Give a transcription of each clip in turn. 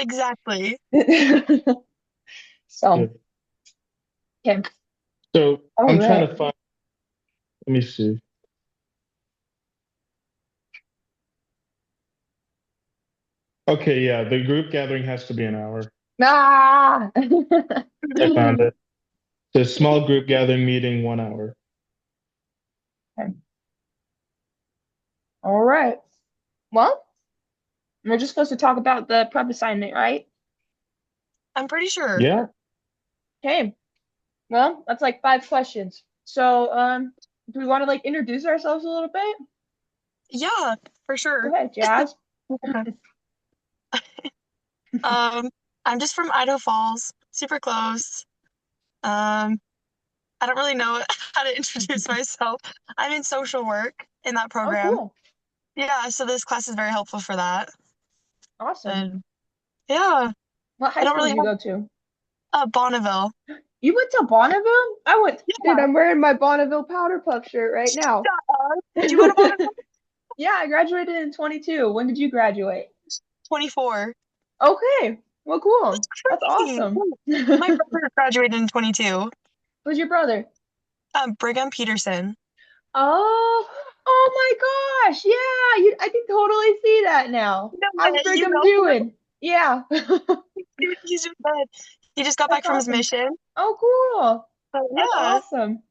Exactly. So, Yeah. okay. So All I'm trying right. to find. Let me see. Okay, yeah, the group gathering has to be an hour. Ah! I found it. The small group gathering meeting, 1 hour. Okay. All right. Well, we're just supposed to talk about the prep assignment, right? I'm pretty sure. Yeah, Okay. Well, that's like 5 questions. So, do we want to like introduce ourselves a little bit? Yeah, for Go sure. ahead, Jazz. Um, I'm just from Idaho Falls, super close. Um, I don't really know how to introduce myself. I'm in social work in that Oh, program. cool. Yeah, so this class is very helpful for that. Awesome. And yeah, What high I don't school really did you have go to? Bonneville. You went to Bonneville? I went, dude, Yeah. I'm wearing my Bonneville powder puff shirt right now. Shut up. Did you go to Bonneville? Yeah, I graduated in 22. When did you graduate? 24. Okay. Well, That's cool. That's crazy. awesome. My brother graduated in 22. Who's your brother? Brigham Peterson. Oh, oh my gosh. Yeah, I can totally see that now. No How's way, you Brigham know him? doing? Yeah. He's just good. He just got back That's from his awesome. mission. Oh, cool. But That's yeah, awesome.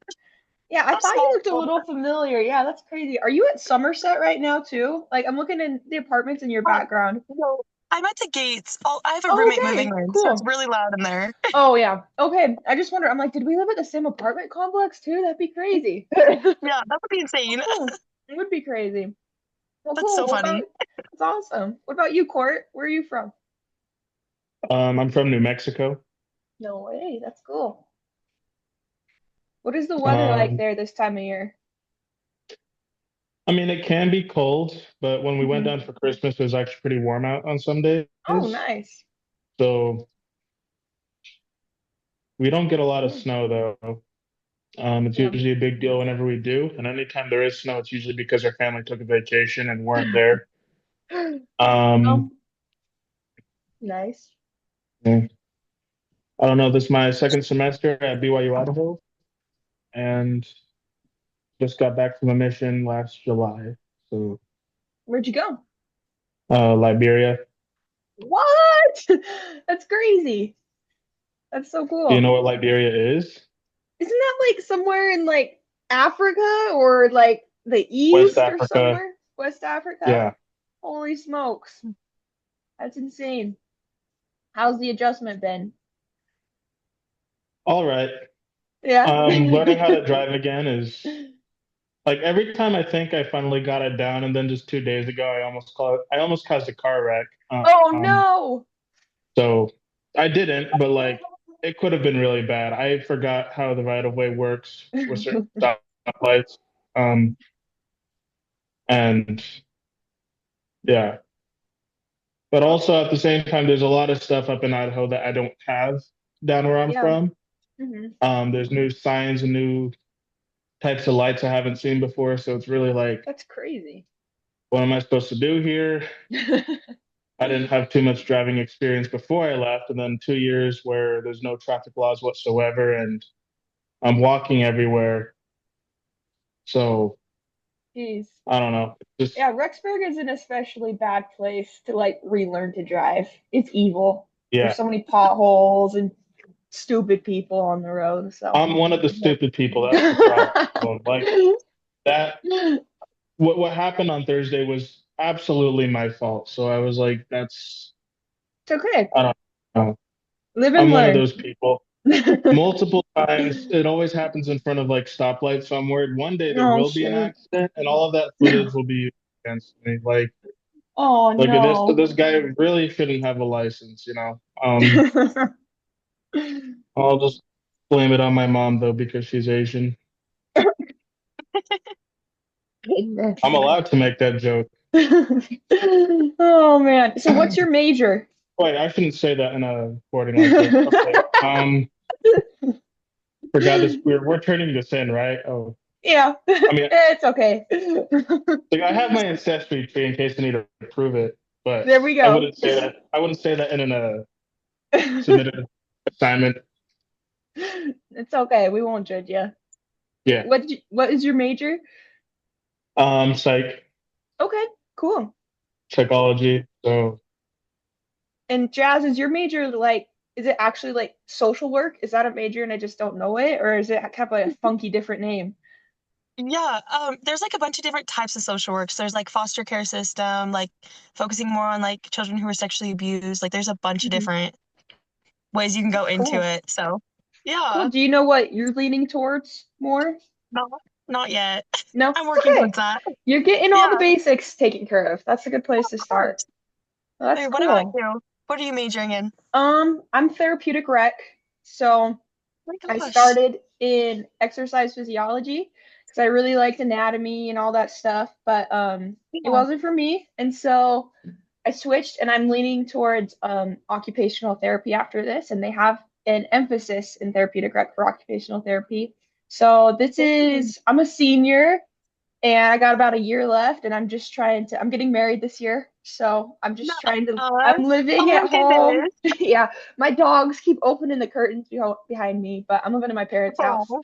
Yeah, I a thought you small looked a world. little familiar. Yeah, that's crazy. Are you at Somerset right now too? Like I'm looking in the apartments in your Um, background. no, I'm at the gates. Oh, I have a Oh, roommate moving okay, in, so it's cool. really loud in there. Oh yeah. Okay. I just wonder, I'm like, did we live at the same apartment complex too? That'd be crazy. Yeah, that would be Oh, insane. cool. It would be crazy. Well, That's cool. so What about funny. That's awesome. What about you, Court? Where are you from? I'm from New Mexico. No way. That's cool. What is the weather like Um, there this time of year? I mean, it can be cold, but when we went Hmm. down for Christmas, it was actually pretty warm out on some days. Oh, nice. So we don't get a lot of Cool. snow though. It's Yeah. usually a big deal whenever we do, and anytime there is snow, it's usually because our family took a vacation and weren't there. Um, Um, nice. yeah. I don't know. This is my second semester at BYU Idaho, and just got back from a mission last July. So, Where'd you go? Liberia. What? That's crazy. That's so Do you know cool. what Liberia is? Isn't that like somewhere in like Africa or like the West East or Africa. somewhere? West Africa? Yeah. Holy smokes. That's insane. How's the adjustment been? All right. Yeah. Learning how to drive again is like every time I think I finally got it down, and then just 2 days ago, I almost caused a car wreck. Oh Um, no. so I didn't, but like it could have been really bad. I forgot how the right of way works with certain stoplights. Um, and yeah, but also at the same time, there's a lot of stuff up in Idaho that I don't have down where I'm Yeah. from. Hmm. There's new signs and new types of lights I haven't seen before, so it's really like, That's crazy. what am I supposed to do here? I didn't have too much driving experience before I left, and then 2 years where there's no traffic laws whatsoever, and I'm walking everywhere. So Jeez. I don't know. It's just Yeah, Rexburg is an especially bad place to like relearn to drive. It's evil. There's yeah. so many potholes and stupid people on the road, so I'm one of the yeah. stupid people. That's the problem. Like that. What happened on Thursday was absolutely my fault. So I was like, that's It's okay. I don't know. Live and I'm one of learn. those people. Multiple times. It always happens in front of like stoplights. So I'm worried one day there Oh will be an shoot. accident, and all of that footage will be used against me. Oh Like no. this guy really shouldn't have a license. I'll just blame it on my mom though because she's Asian. Goodness. I'm allowed to make that joke. Oh man. So what's your major? Wait, I shouldn't say that in a recording like this. Okay. Forgot this. We're turning this in, right? Oh, Yeah. I mean, It's okay. like I have my ancestry tree in case I need to prove it. but There we I go. wouldn't say that. I wouldn't say that in a submitted assignment. It's okay. We won't judge you. Yeah. What is your major? Psych, Okay, cool. psychology. So And Jazz, is your major like, is it actually like social work? Is that a major and I just don't know it? Or is it kind of like a funky different name? Yeah, there's like a bunch of different types of social work. So there's like foster care system, like focusing more on like children who are sexually abused. Like there's a bunch of Mhm. different ways you can go into Cool. it. So Cool. yeah, Do you know what you're leaning towards more? not not yet. No, I'm it's working okay. towards that. You're getting all the Yeah, basics taken care of. That's a good place to of start. course. Well, that's Hey, what about cool. you? What are you majoring in? I'm therapeutic rec. So Oh I my gosh. started in exercise physiology because I really liked anatomy and all that stuff, but it Yeah. wasn't for me. And so I switched and I'm leaning towards occupational therapy after this, and they have an emphasis in therapeutic rec for occupational therapy. So Mm. I'm a senior and I got about a year left, and I'm getting married this year. So Nuh-uh. I'm living Oh at my home. goodness. Yeah, my dogs keep opening the curtains behind me, but I'm living in my parents' house Oh,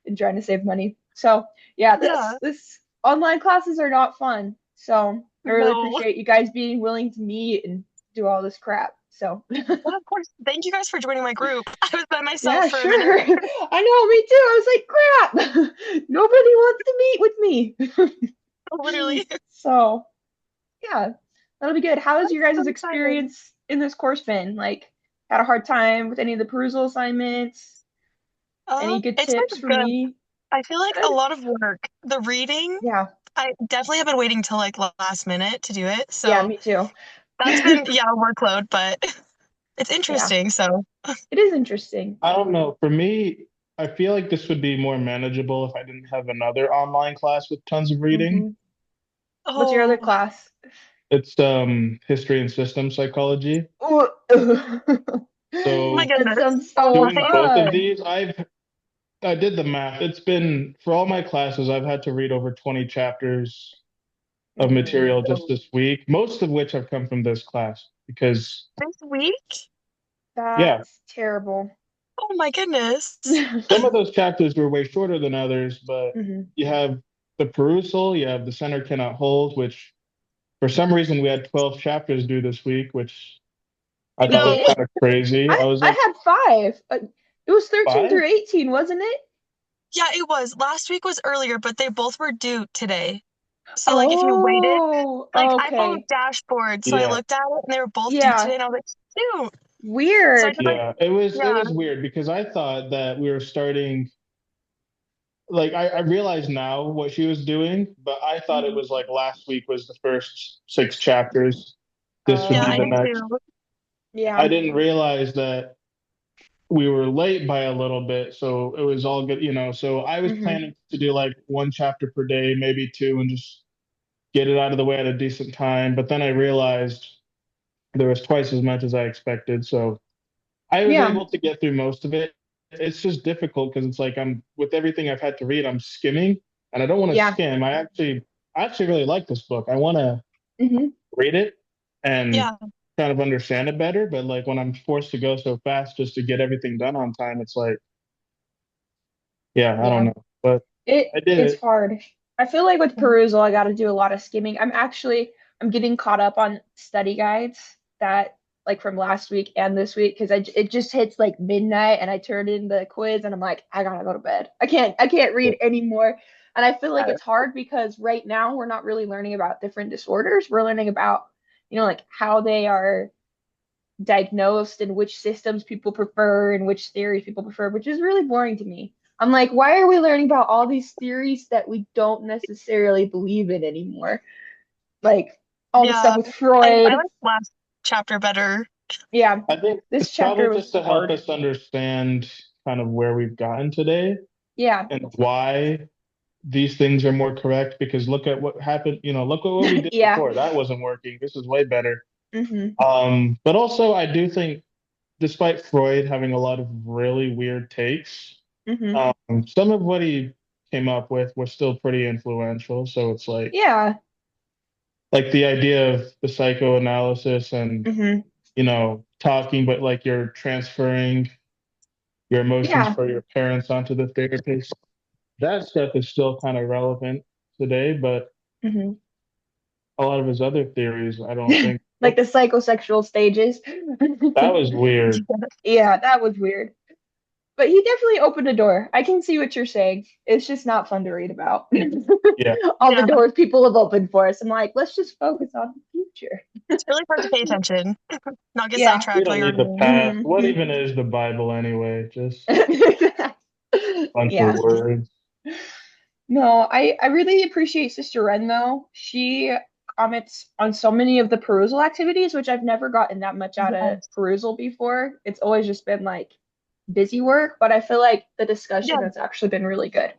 and trying to save money. So yeah, yeah. this online classes are not fun. So I really No. appreciate you guys being willing to meet and do all this crap. So Well, of course. Thank you guys for joining my group. I was by myself yeah, for a sure. minute. I know, me too. I was like, crap. Nobody wants to meet with me. Literally. So yeah, that'll be good. How has I'm your guys' so excited. experience in this course been? Like, had a hard time with any of the perusal assignments? Any good It's tips been for good. me? I feel like a Good. lot of work. The reading, Yeah. I definitely have been waiting till like last minute to do it. Yeah, So me too. that's been, yeah, a workload, but it's Yeah, interesting. So, it is interesting. I don't know. For me, I feel like this would be more manageable if I didn't have another online class with tons of reading. Hmm. What's your other oh, class? It's history and system psychology. Ooh. my So That goodness. sounds Oh so my. doing both of fun. these, I did the math. It's been for all my classes, I've had to read over 20 chapters of Mm, material just this week, most of which have come from this class because This week? yeah, that's terrible. Oh my goodness. some of those chapters were way shorter than others, but Hmm. you have the perusal, you have the center cannot hold, which for some reason we had 12 chapters due this week, which I thought was No. kind of crazy. I was I like, had five. It was 13 five? through 18, wasn't it? Yeah, it was. Last week was earlier, but they both were due today. So like if you waited, Oh, like I follow okay. dashboard, so I Yeah. looked at it and they were both due Yeah. today, and I was like, shoot. So I Weird. did like, Yeah. It yeah, was weird because I thought that we were starting like I realize now what she was doing, but I thought it mhm. was like last week was the first six chapters. This would Yeah, be I the Oh, did next. too. I yeah. didn't realize that we were late by a little bit, so it was all good, you know. So I was Hmm. planning to do like one chapter per day, maybe two, and just get it out of the way at a decent time. But then I realized there was twice as much as I expected. So I was Yeah. able to get through most of it. It's just difficult because it's like I'm with everything I've had to read, I'm skimming and I don't want to Yeah. skim. I actually really like this book. I want to Hmm. read it and Yeah, kind of understand it better. But like when I'm forced to go so fast just to get everything done on time, it's like, yeah, I don't Yeah. know. But I did It's it. hard. I feel like with mhm. perusal, I got to do a lot of skimming. I'm getting caught up on study guides that like from last week and this week because it just hits like midnight and I turn in the quiz and I'm like, I gotta go to bed. I can't read anymore. And I feel like it's hard because right now we're not really learning about different disorders. We're learning about, like how they are diagnosed and which systems people prefer and which theories people prefer, which is really boring to me. I'm like, why are we learning about all these theories that we don't necessarily believe in anymore? Like all the stuff Yeah. with I Freud. like last chapter better. Yeah, I think this it's probably chapter just was to help hard. us understand kind of where we've gotten today Yeah. and why these things are more correct because look at what happened, look at what we did Yeah. before. That wasn't working. This is way better. Hmm. But also I do think despite Freud having a lot of really weird takes, Hmm. some of what he came up with was still pretty influential. So it's like, Yeah. like the idea of the psychoanalysis and Hmm. talking, but like you're transferring your emotions Yeah. for your parents onto the therapist. That stuff is still kind of relevant today, but Hmm. a lot of his other theories, I don't think Like the psychosexual stages. that was weird. Yeah, that was weird. But he definitely opened a door. I can see what you're saying. It's just not fun to read about. Yeah, All the Yeah, doors people have opened for us. I'm like, let's just focus on the future. it's really hard to pay attention, not get Yeah. we sidetracked while don't you're need the reading. past. What Hmm. even is the Bible anyway? Just a bunch of Yeah. words. No, I really appreciate Sister Ren though. She comments on so many of the perusal activities, which I've never gotten that much out of Yes. perusal before. It's always just been like busy work, but I feel like the Yeah, discussion has actually been really good.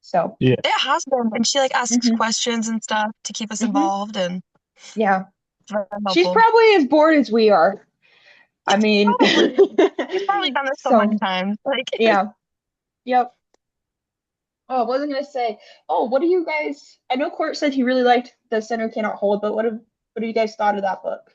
So, Yeah, it has been. And she like asks hmm questions and stuff to keep us hmm involved and yeah, it's very she's helpful. probably as bored as we are. I mean, Probably. We've probably done this so many so times. Like, yeah, yep. Oh, I wasn't gonna say. Oh, what do you guys? I know Court said he really liked The Center Cannot Hold, but what do you guys thought of that book?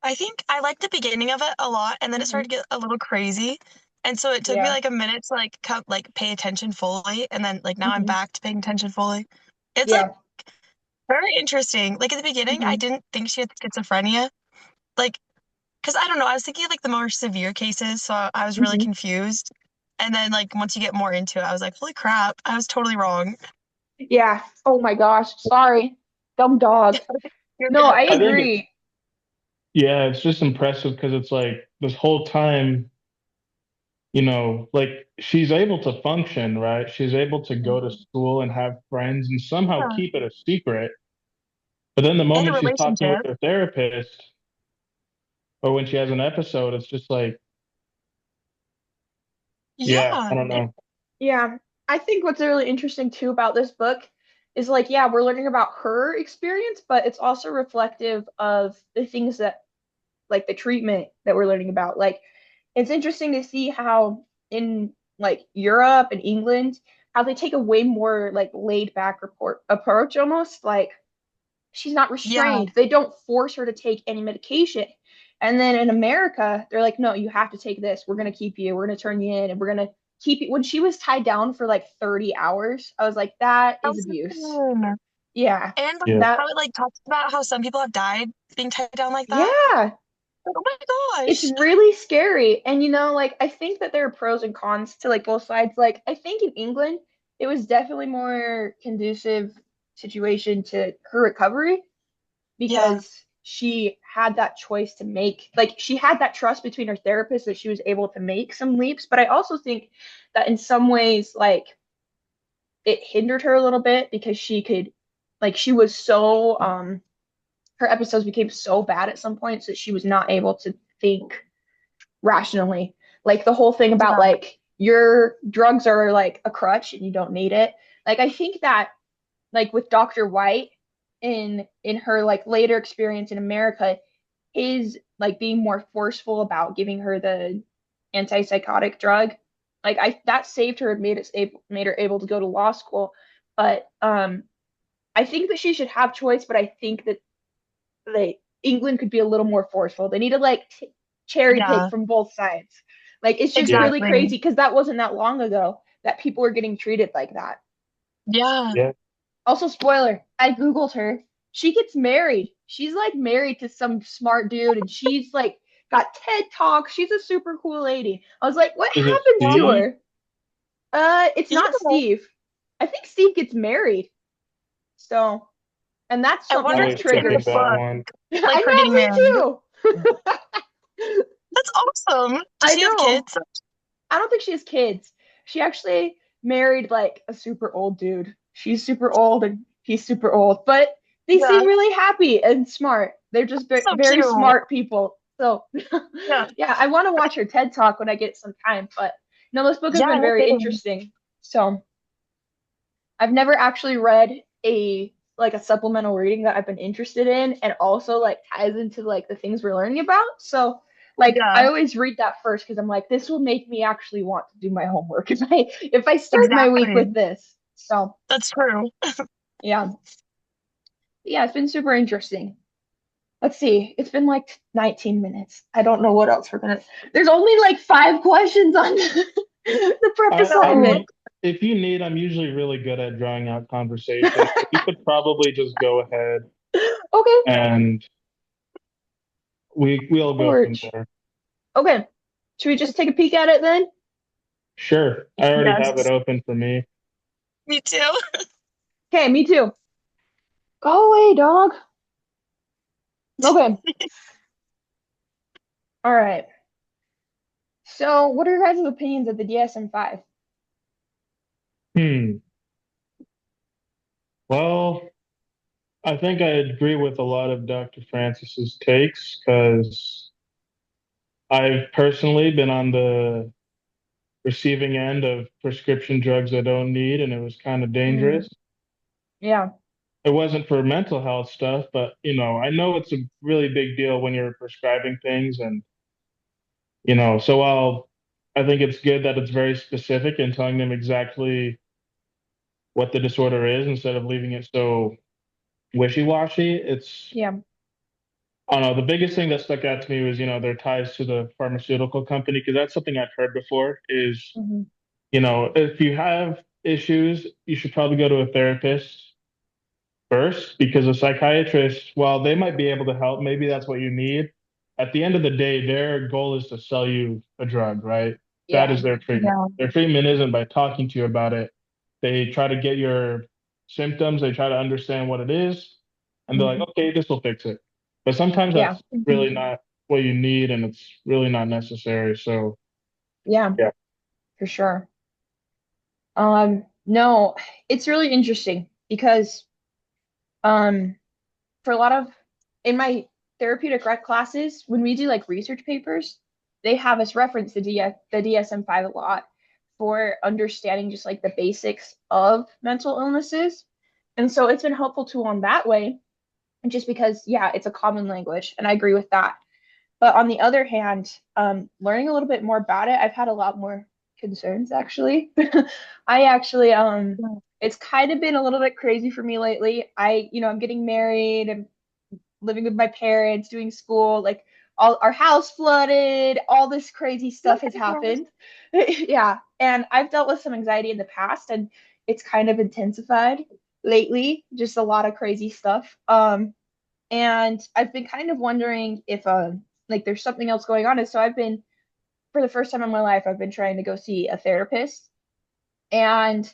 I think I liked the beginning of it a lot, and then it Hmm. started to get a little crazy. And so it took me Yeah. like a minute to like like pay attention fully, and then like now I'm Hmm. back to paying attention fully. It's like Yeah. very interesting. Like at the beginning, I Hmm. didn't think she had schizophrenia. Like, because I don't know, I was thinking of like the more severe cases, so I was really Hmm. confused. And then like once you get more into it, I was like, holy crap, I was totally wrong. Yeah. Oh my gosh. Sorry. Dumb dog. You're No, good. I I think agree. yeah, it's just impressive because it's like this whole time, like she's able to function, right? She's able to go to Mhm. school and have friends and somehow Yeah. keep it a secret. But then the And a moment she's talking with relationship. her therapist or when she has an episode, it's just like, yeah, I Yeah. don't know. Yeah. I think what's really interesting too about this book is like, yeah, we're learning about her experience, but it's also reflective of the things that like the treatment that we're learning about. Like, it's interesting to see how in like Europe and England, how they take a way more like laid back report approach almost. Like she's not Yeah. restrained. They don't force her to take any medication. And then in America, they're like, no, you have to take this. We're going to keep you. We're going to turn you in and we're going to keep you. When she was tied down for like 30 hours, I was like, that That is was abuse. insane. Yeah. And like Yeah. That, how it like talks about how some people have died being tied down like that. yeah. Like, oh my It's gosh. really scary. And like I think that there are pros and cons to like both sides. Like I think in England, it was definitely more conducive situation to her recovery Yeah. because she had that choice to make. Like she had that trust between her therapist that she was able to make some leaps. But I also think that in some ways, like it hindered her a little bit because she could, like, she was so her episodes became so bad at some points that she was not able to think rationally. Like the whole thing about Yeah. like your drugs are like a crutch and you don't need it. Like I think that like with Dr. White in her like later experience in America is like being more forceful about giving her the antipsychotic drug. Like I that saved her and made her able to go to law school. But I think that she should have choice, but I think that like England could be a little more forceful. They need to like cherry pick Yeah. from both sides. Like it's just Yeah. really Exactly. crazy because that wasn't that long ago that people were getting treated like that. Yeah. Yeah. Also, spoiler, I Googled her. She gets married. She's like married to some smart dude and she's like got TED Talks. She's a super cool lady. I was like, what Is it happens to Steve? her? It's Yeah. not Steve. I think Steve gets married. So, and I I wonder if that's was it's in the thinking triggers. that book, one. like I her getting married. know, me too. That's awesome. Does I she have know. kids? I don't think she has kids. She actually married like a super old dude. She's super old and he's super old, but they Yeah. seem really happy and smart. They're just So very cute. smart people. So, Yeah. yeah, I want to watch her TED Talk when I get some time. But no, this book has Yeah, been no very kidding. interesting. So, I've never actually read a like a supplemental reading that I've been interested in and also like ties into like the things we're learning about. So like Yeah, I always read that first because I'm like, this will make me actually want to do my homework if I start my week exactly. with this. So That's true. yeah. Yeah, it's been super interesting. Let's see. It's been like 19 minutes. I don't know what else we're gonna. There's only like 5 questions on the prep No. assignment. If you need, I'm usually really good at drawing out conversation. You could probably just go ahead Okay, and we'll go from George. there. Okay. Should we just take a peek at it then? Sure. I already have it Yes. open for me. Me too. Okay, me too. Go away, dog. Okay. All right. So, what are your guys' opinions of the DSM-5? Hmm. Well, I think I agree with a lot of Dr. Francis's takes because I've personally been on the receiving end of prescription drugs I don't need, and it was kind of Mm, dangerous. yeah. It wasn't for mental health stuff, but I know it's a really big deal when you're prescribing things, and so I think it's good that it's very specific and telling them exactly what the disorder is instead of leaving it so wishy-washy. Yeah. I don't know. The biggest thing that stuck out to me was, their ties to the pharmaceutical company, because that's something I've heard before is, Hmm. if you have issues, you should probably go to a therapist first, because a psychiatrist, while they might be able to help, maybe that's what you need. At the end of the day, their goal is to sell you a drug, right? That Yeah. is their treatment. Yeah. Their treatment isn't by talking to you about it. They try to get your symptoms, they try to understand what it is, and they're like, Hmm. okay, this will fix it. But sometimes Yeah. that's Mhm. really not what you need, and it's really not necessary. So, Yeah, yeah. for sure. No, it's really interesting because um for a lot of in my therapeutic rec classes, when we do like research papers, they have us reference the DSM-5 a lot for understanding just like the basics of mental illnesses. And so it's been helpful too on that way, just because, yeah, it's a common language, and I agree with that. But on the other hand, learning a little bit more about it, I've had a lot more concerns actually. I actually, Yeah. it's kind of been a little bit crazy for me lately. I'm getting married and living with my parents, doing school, like all our house flooded, all this crazy Oh stuff has my gosh. happened. Yeah, and I've dealt with some anxiety in the past, and it's kind of intensified lately, just a lot of crazy stuff. And I've been kind of wondering if like there's something else going on. And so I've been for the first time in my life, I've been trying to go see a therapist. And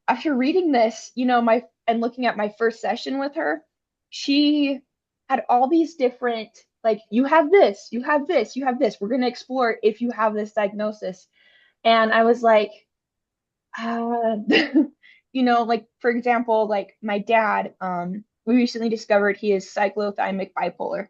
after reading this, my and looking at my first session with her, she had all these different like you have this, you have this, you have this. We're going to explore if you have this diagnosis. And I was like, uh, like for example, like my dad, we recently discovered he is cyclothymic bipolar,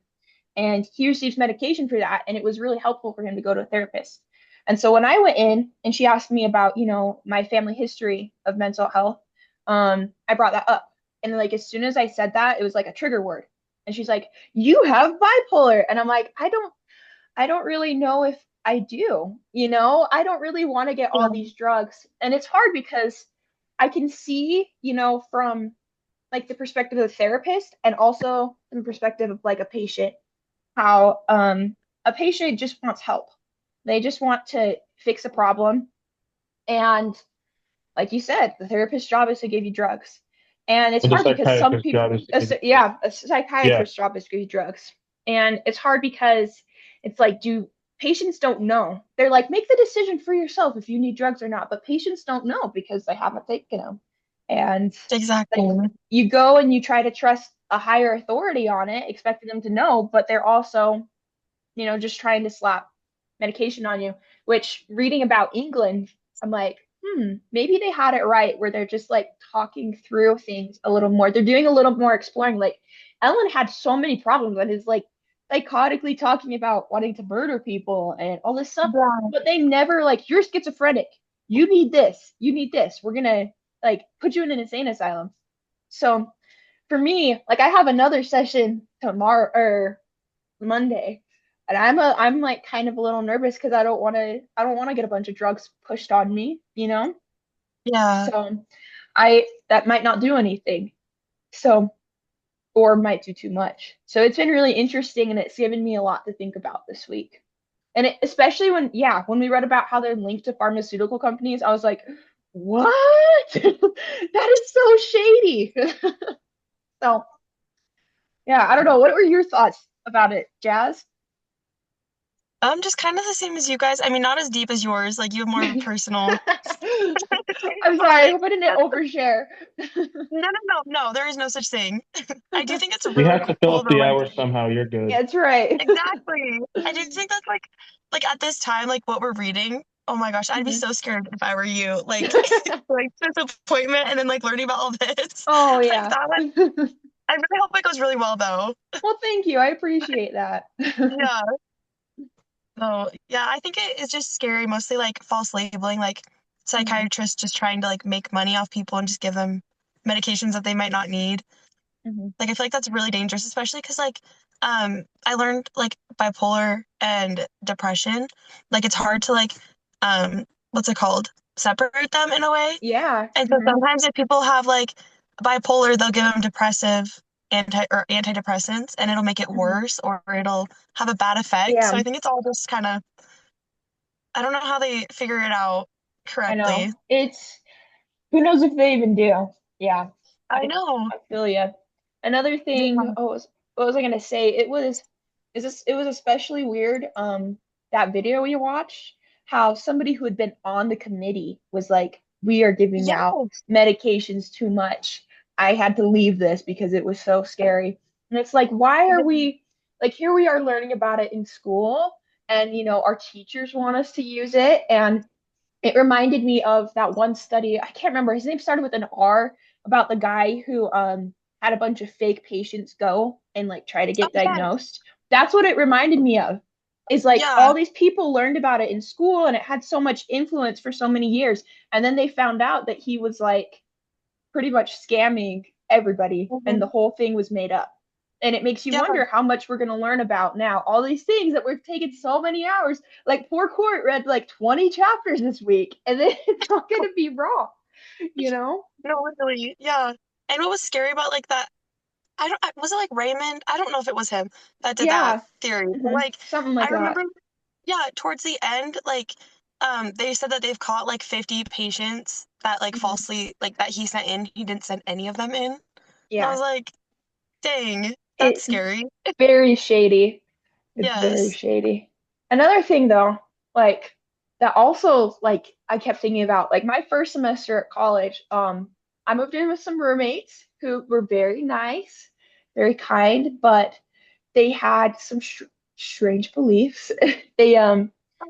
and he receives medication for that, and it was really helpful for him to go to a therapist. And so when I went in and she asked me about my family history of mental health, I brought that up, and like as soon as I said that, it was like a trigger word, and she's like, you have bipolar, and I'm like, I don't really know if I do, I don't really want to get all Yeah. these drugs. And it's hard because I can see, from like the perspective of the therapist and also from the perspective of like a patient, how a patient just wants help. They just want to fix a problem. And like you said, the therapist's job is to give you drugs. And it's But the hard because some psychiatrist's people, job is to give you drugs. yeah, a Yeah. psychiatrist's job is to give you drugs. And it's hard because it's like, do patients don't know. They're like, make the decision for yourself if you need drugs or not. But patients don't know because they haven't taken them. And like Exactly. you go and you try to trust a higher authority on it, expecting them to know, but they're also just trying to slap medication on you, which reading about England, I'm like, maybe they had it right where they're just like talking through things a little more. They're doing a little more exploring. Like Ellen had so many problems and is like psychotically talking about wanting to murder people and all this stuff, Yeah. but they never like, you're schizophrenic. You need this. You need this. We're gonna like put you in an insane asylum. So for me, like I have another session tomorrow or Monday. And I'm like kind of a little nervous because I don't want to get a bunch of drugs pushed on me. Yeah. So I that might not do anything. So or might do too much. So it's been really interesting and it's given me a lot to think about this week. And especially when, yeah, when we read about how they're linked to pharmaceutical companies, I was like, what? That is so shady. So, yeah, I don't know. What were your thoughts about it, Jazz? Just kind of the same as you guys. I mean, not as deep as yours. Like you have more of a personal, I'm sorry, I but hope I didn't overshare. no. There is no such thing. I do think it's You really have to fill cool up though. the Like hours somehow. You're good. That's right. exactly. I do think that's like at this time, like what we're reading. Oh my gosh, I'd be Mhm. so scared if I were you. Like this appointment and then like learning about all this. Oh, Like yeah. that one. I really hope it goes really well though. Well, thank you. I appreciate that. Yeah. So yeah, I think it is just scary, mostly like false labeling, like Mhm, psychiatrists just trying to like make money off people and just give them medications that they might not need. mhm. Like I feel like that's really dangerous, especially because like I learned like bipolar and depression, like it's hard to like what's it called? Separate them in a way. Yeah. And so Mhm, sometimes if people have like bipolar, they'll give them depressive antidepressants and it'll make it mhm. worse or it'll have a bad effect. So Yeah, I think it's all just kind of I don't know how they figure it out I correctly. know. It's who knows if they even do. Yeah, I know. I feel you. Another thing, Yeah. what was I gonna say? It was especially weird, that video we watched, how somebody who had been on the committee was like, we are giving out Yes. medications too much. I had to leave this because it was so scary. And it's like, why are Yeah. we like here we are learning about it in school and our teachers want us to use it and it reminded me of that one study. I can't remember. His name started with an R about the guy who had a bunch of fake patients go and like try to Oh, get yes. diagnosed. That's what it reminded me of. Is like Yeah. all these people learned about it in school and it had so much influence for so many years. And then they found out that he was like pretty much scamming everybody and the Mhm. whole thing was made up. And it makes you Yeah. wonder how much we're going to learn about now. All these things that we've taken so many hours. Like poor Court read like 20 chapters this week and then it's all going to be wrong, you know? No, really. Yeah. And what was scary about like that, was it like Raymond? I don't know if it was him that did that Yeah. theory. But Hmm. like Something I like that. remember, yeah, towards the end, like they said that they've caught like 50 patients that like Hmm. falsely like that he sent in. He didn't send any of them in. And I Yeah. was like, dang, that's It's scary. very shady. It's very Yes. shady. Another thing though, like that also like I kept thinking about like my first semester at college, I moved in with some roommates who were very nice, very kind, but they had some strange beliefs.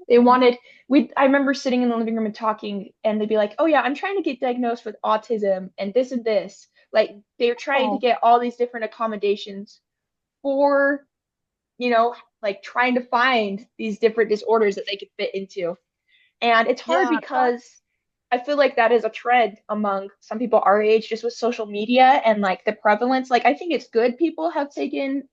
They wanted we I remember sitting in the living room and talking and they'd be like, "Oh yeah, I'm trying to get diagnosed with autism and this and this." Like they were trying to Oh, get all these different accommodations for like trying to find these different disorders that they could fit into. And it's hard yeah. That, because I feel like that is a trend among some people our age, just with social media and like the prevalence. Like, I think it's good people have taken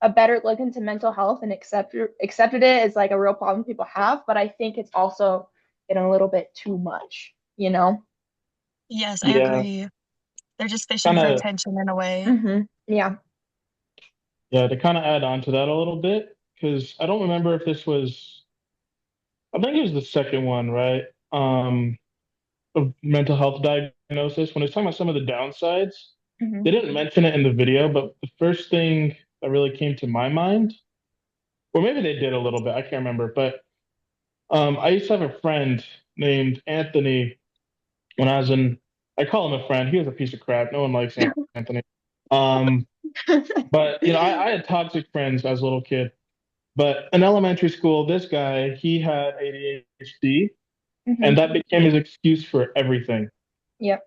a better look into mental health and accepted it as like a real problem people have. But I think it's also getting a little bit too much, you know? yes, I Yeah, agree. They're just fishing kind for of. attention in a way. Yeah. Yeah, to kind of add on to that a little bit, because I don't remember if this was. I think it was the second one, right? Of mental health diagnosis. When it's talking about some of the downsides, Hmm. they didn't mention it in the video, but the first thing that really came to my mind, or maybe they did a little bit, I can't remember, but I used to have a friend named Anthony when I was in, I call him a friend. He was a piece of crap. No one likes Anthony. Um, but I had toxic friends as a little kid. But in elementary school, this guy, he had ADHD, Hmm. and that became his excuse for everything. Yep.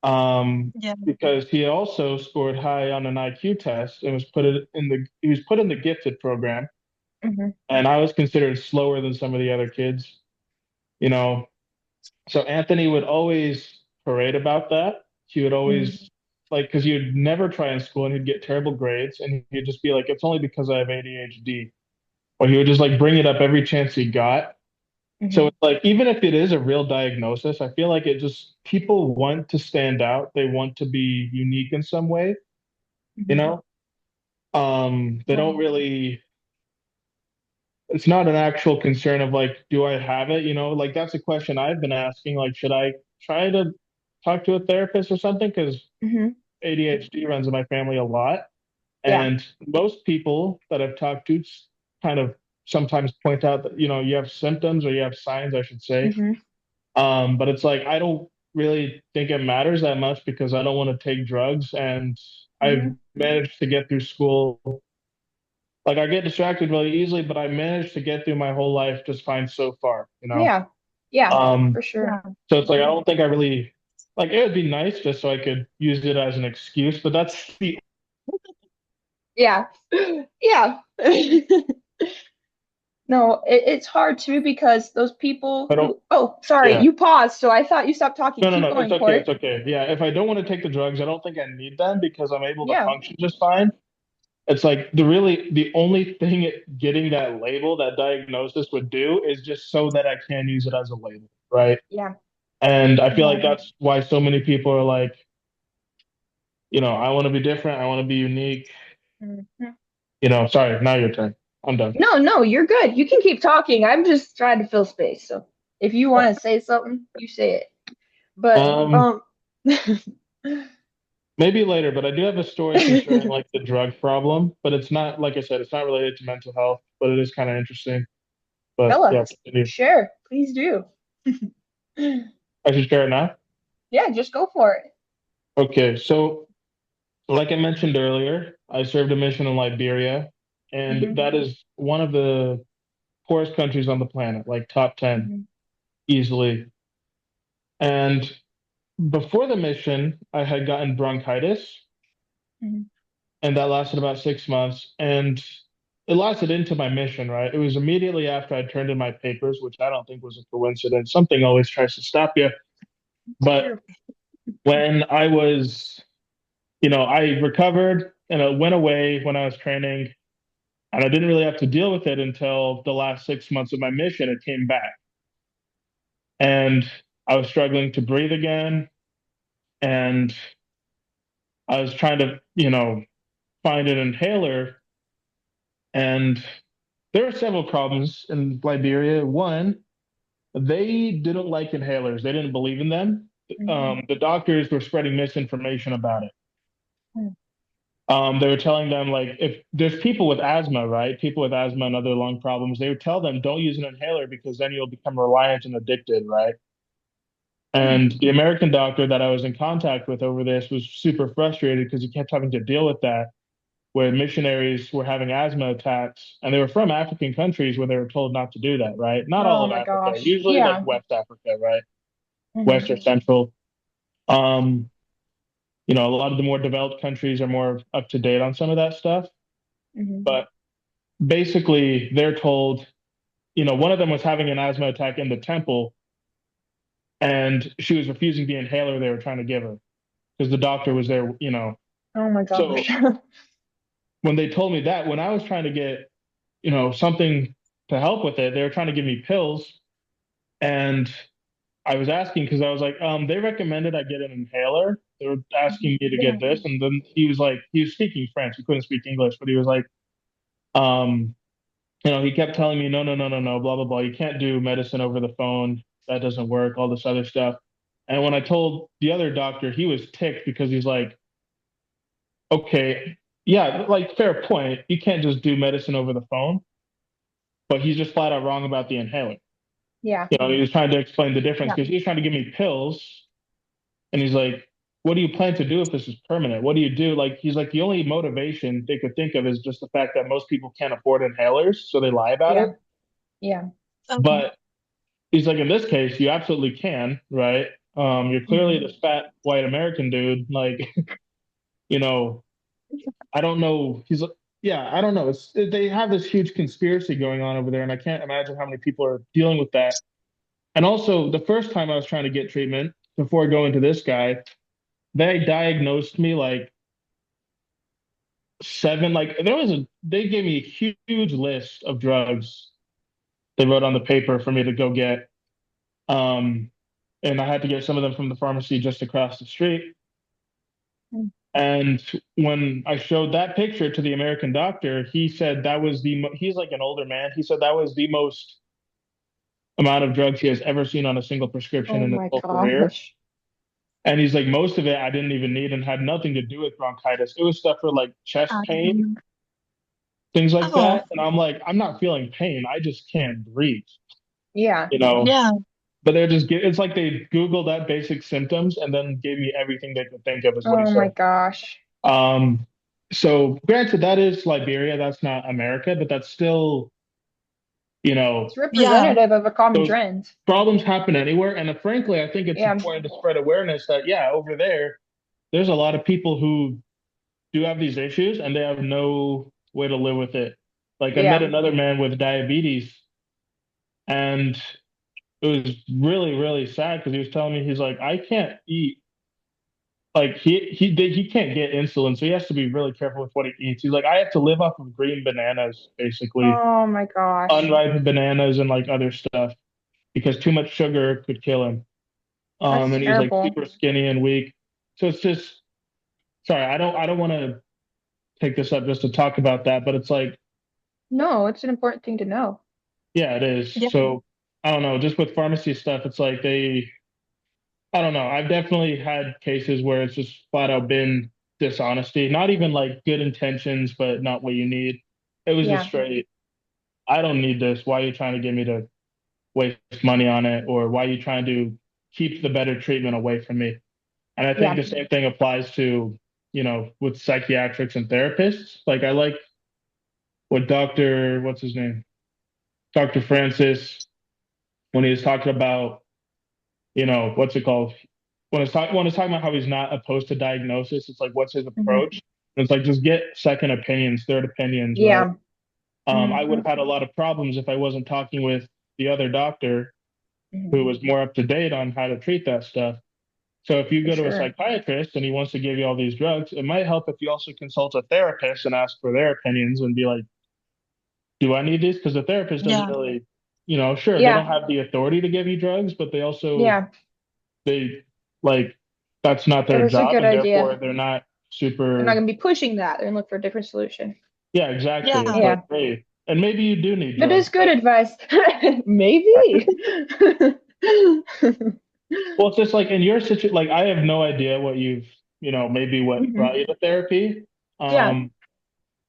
Yeah. Because he also scored high on an IQ test and he was put in the gifted program, Hmm. and I was considered slower than some of the other kids, you know. So Anthony would always parade about that. He would always like because he'd never try in school and he'd get terrible grades, and he'd just be like, "It's only because I have ADHD." Or he would just like bring it up every chance he got. So Hmm. it's like even if it is a real diagnosis, I feel like it just people want to stand out. They want to be unique in some way. you Mhm. know? They don't Right. really, it's not an actual concern of like, do I have it? Like that's a question I've been asking. Like, should I try to talk to a therapist or something? Because Hmm. ADHD runs in my family a lot. Yeah. And most people that I've talked to kind of sometimes point out that, you have symptoms or you have signs, I should say. Hmm. But it's like, I don't really think it matters that much because I don't want to take drugs. And I've Hmm. managed to get through school. Like, I get distracted really easily, but I managed to get through my whole life just fine so far. Yeah. Yeah, Um, for sure. so it's like, I don't think I really, like, it would be nice just so I could use it as an excuse, but that's the, Yeah. Yeah. No, it's hard too because those people I don't, who, oh, sorry, yeah. you paused, so I thought you stopped talking. No, no, Keep no. It's going, okay. It's Court. okay. Yeah. If I don't want to take the drugs, I don't think I need them because I'm able to Yeah. function just fine. It's like the only thing getting that label, that diagnosis would do is just so that I can use it as a label, right? Yeah. And I feel like Yeah. that's why so many people are like, I want to be different. I want to be unique. Mhm. Sorry, now your turn. I'm done. No, no, you're good. You can keep talking. I'm just trying to fill space. So if you want to say something, you say it. But Um, maybe later, but I do have a story concerning like the drug problem, but it's not, like I said, it's not related to mental health, but it is kind of interesting. But Bella, yeah, continue. sure, please do. I should share it now. Yeah, just go for it. Okay, so like I mentioned earlier, I served a mission in Liberia, and Hmm. that is one of the poorest countries on the planet, like top 10 Hmm. easily. And before the mission, I had gotten bronchitis, Hmm. and that lasted about 6 months. And it lasted into my mission, right? It was immediately after I turned in my papers, which I don't think was a coincidence. Something always tries to stop you. It's But true. when I recovered and it went away when I was training. And I didn't really have to deal with it until the last 6 months of my mission. It came back. And I was struggling to breathe again. And I was trying to, find an inhaler. And there were several problems in Liberia. One, they didn't like inhalers, they didn't believe in them. Hmm. The doctors were spreading misinformation about it. Hmm. They were telling them, like, if there's people with asthma, right? People with asthma and other lung problems, they would tell them, don't use an inhaler because then you'll become reliant and addicted, right? Hmm. And the American doctor that I was in contact with over this was super frustrated because he kept having to deal with that, where missionaries were having asthma attacks, and they were from African countries where they were told not to do that, right? Not all Oh of my Africa, gosh. usually like Yeah. West Africa, right? Hmm. West or Central. Um, a lot of the more developed countries are more up to date on some of that stuff. Hmm. But basically, they're told, one of them was having an asthma attack in the temple, and she was refusing the inhaler they were trying to give her because the doctor was there. Oh my So gosh. when they told me that, when I was trying to get, something to help with it, they were trying to give me pills. And I was asking because I was like, they recommended I get an inhaler. They were asking me to Yeah. get this. And then he was like, he was speaking French. He couldn't speak English, but he was like, um, he kept telling me, no, no, no, no, no, blah, blah, blah. You can't do medicine over the phone. That doesn't work, all this other stuff. And when I told the other doctor, he was ticked because he's like, okay, yeah, like fair point. You can't just do medicine over the phone, but he's just flat out wrong about the inhaler. Yeah. He was trying to explain the difference Yeah. because he was trying to give me pills, and he's like, "What do you plan to do if this is permanent? What do you do?" Like, he's like, the only motivation they could think of is just the fact that most people can't afford inhalers, so they lie about it. Yeah. Yeah. Okay. But he's like, in this case, you absolutely can, right? You're clearly Hmm. this fat white American dude. Like, you know, I don't know. Yeah, I don't know. They have this huge conspiracy going on over there, and I can't imagine how many people are dealing with that. And also, the first time I was trying to get treatment before going to this guy, they diagnosed me like seven. Like they gave me a huge list of drugs they wrote on the paper for me to go get. Um, and I had to get some of them from the pharmacy just across the street. And when I showed that picture to the American doctor, he said that was he's like an older man. He said that was the most amount of drugs he has ever seen on a single prescription Oh in his my whole career. gosh. And he's like, most of it I didn't even need and had nothing to do with bronchitis. It was stuff for like chest pain, Um, things like oh, that. And I'm like, I'm not feeling pain. I just can't breathe, Yeah. you know? yeah, But they're just, it's like they Googled that basic symptoms and then gave me everything they could think of, is what he Oh my said. gosh. Um, so granted, that is Liberia. That's not America, but that's still, you know, It's yeah, representative of a common those trend. problems happen anywhere. And frankly, I think it's Yeah. important to spread awareness that, yeah, over there, there's a lot of people who do have these issues and they have no way to live with it. Like I met Yeah. another man with diabetes and it was really, really sad because he was telling me, he's like, I can't eat. Like he can't get insulin, so he has to be really careful with what he eats. He's like, I have to live off of green bananas, basically, Oh my gosh. unripe bananas and like other stuff, because too much sugar could kill him. That's And he's like terrible. super skinny and weak. So it's just sorry, I don't want to take this up just to talk about that, but it's like, No, it's an important thing to know. yeah, it is. yeah, So I don't know, just with pharmacy stuff, it's like I don't know. I've definitely had cases where it's just flat out been dishonesty, not even like good intentions, but not what you need. It was just Yeah. straight, I don't need this. Why are you trying to get me to waste money on it? Or why are you trying to keep the better treatment away from me? And I think Yeah. the same thing applies to, with psychiatrics and therapists. Like I like what what's his name? Dr. Francis, when he was talking about, what's it called? When it's talking about how he's not opposed to diagnosis, it's like what's his Hmm. approach? And it's like just get second opinions, third opinions, right? Yeah. I would Hmm. have had a lot of problems if I wasn't talking with the other doctor Hmm. who was more up to date on how to treat that stuff. So if you For go to a sure. psychiatrist and he wants to give you all these drugs, it might help if you also consult a therapist and ask for their opinions and be like, do I need these? Because the therapist doesn't yeah, really, sure, they don't Yeah. have the authority to give you drugs, but Yeah. they like, that's not That their is a job good and therefore idea. they're not They're not super. going to be pushing that. They're going to look for a different solution. Yeah, exactly. It's yeah, like, Yeah. hey, and maybe you do need That is drugs, good but advice. Maybe. well, it's just like in your situation, like I have no idea maybe what Hmm. brought you to therapy. Yeah. Um,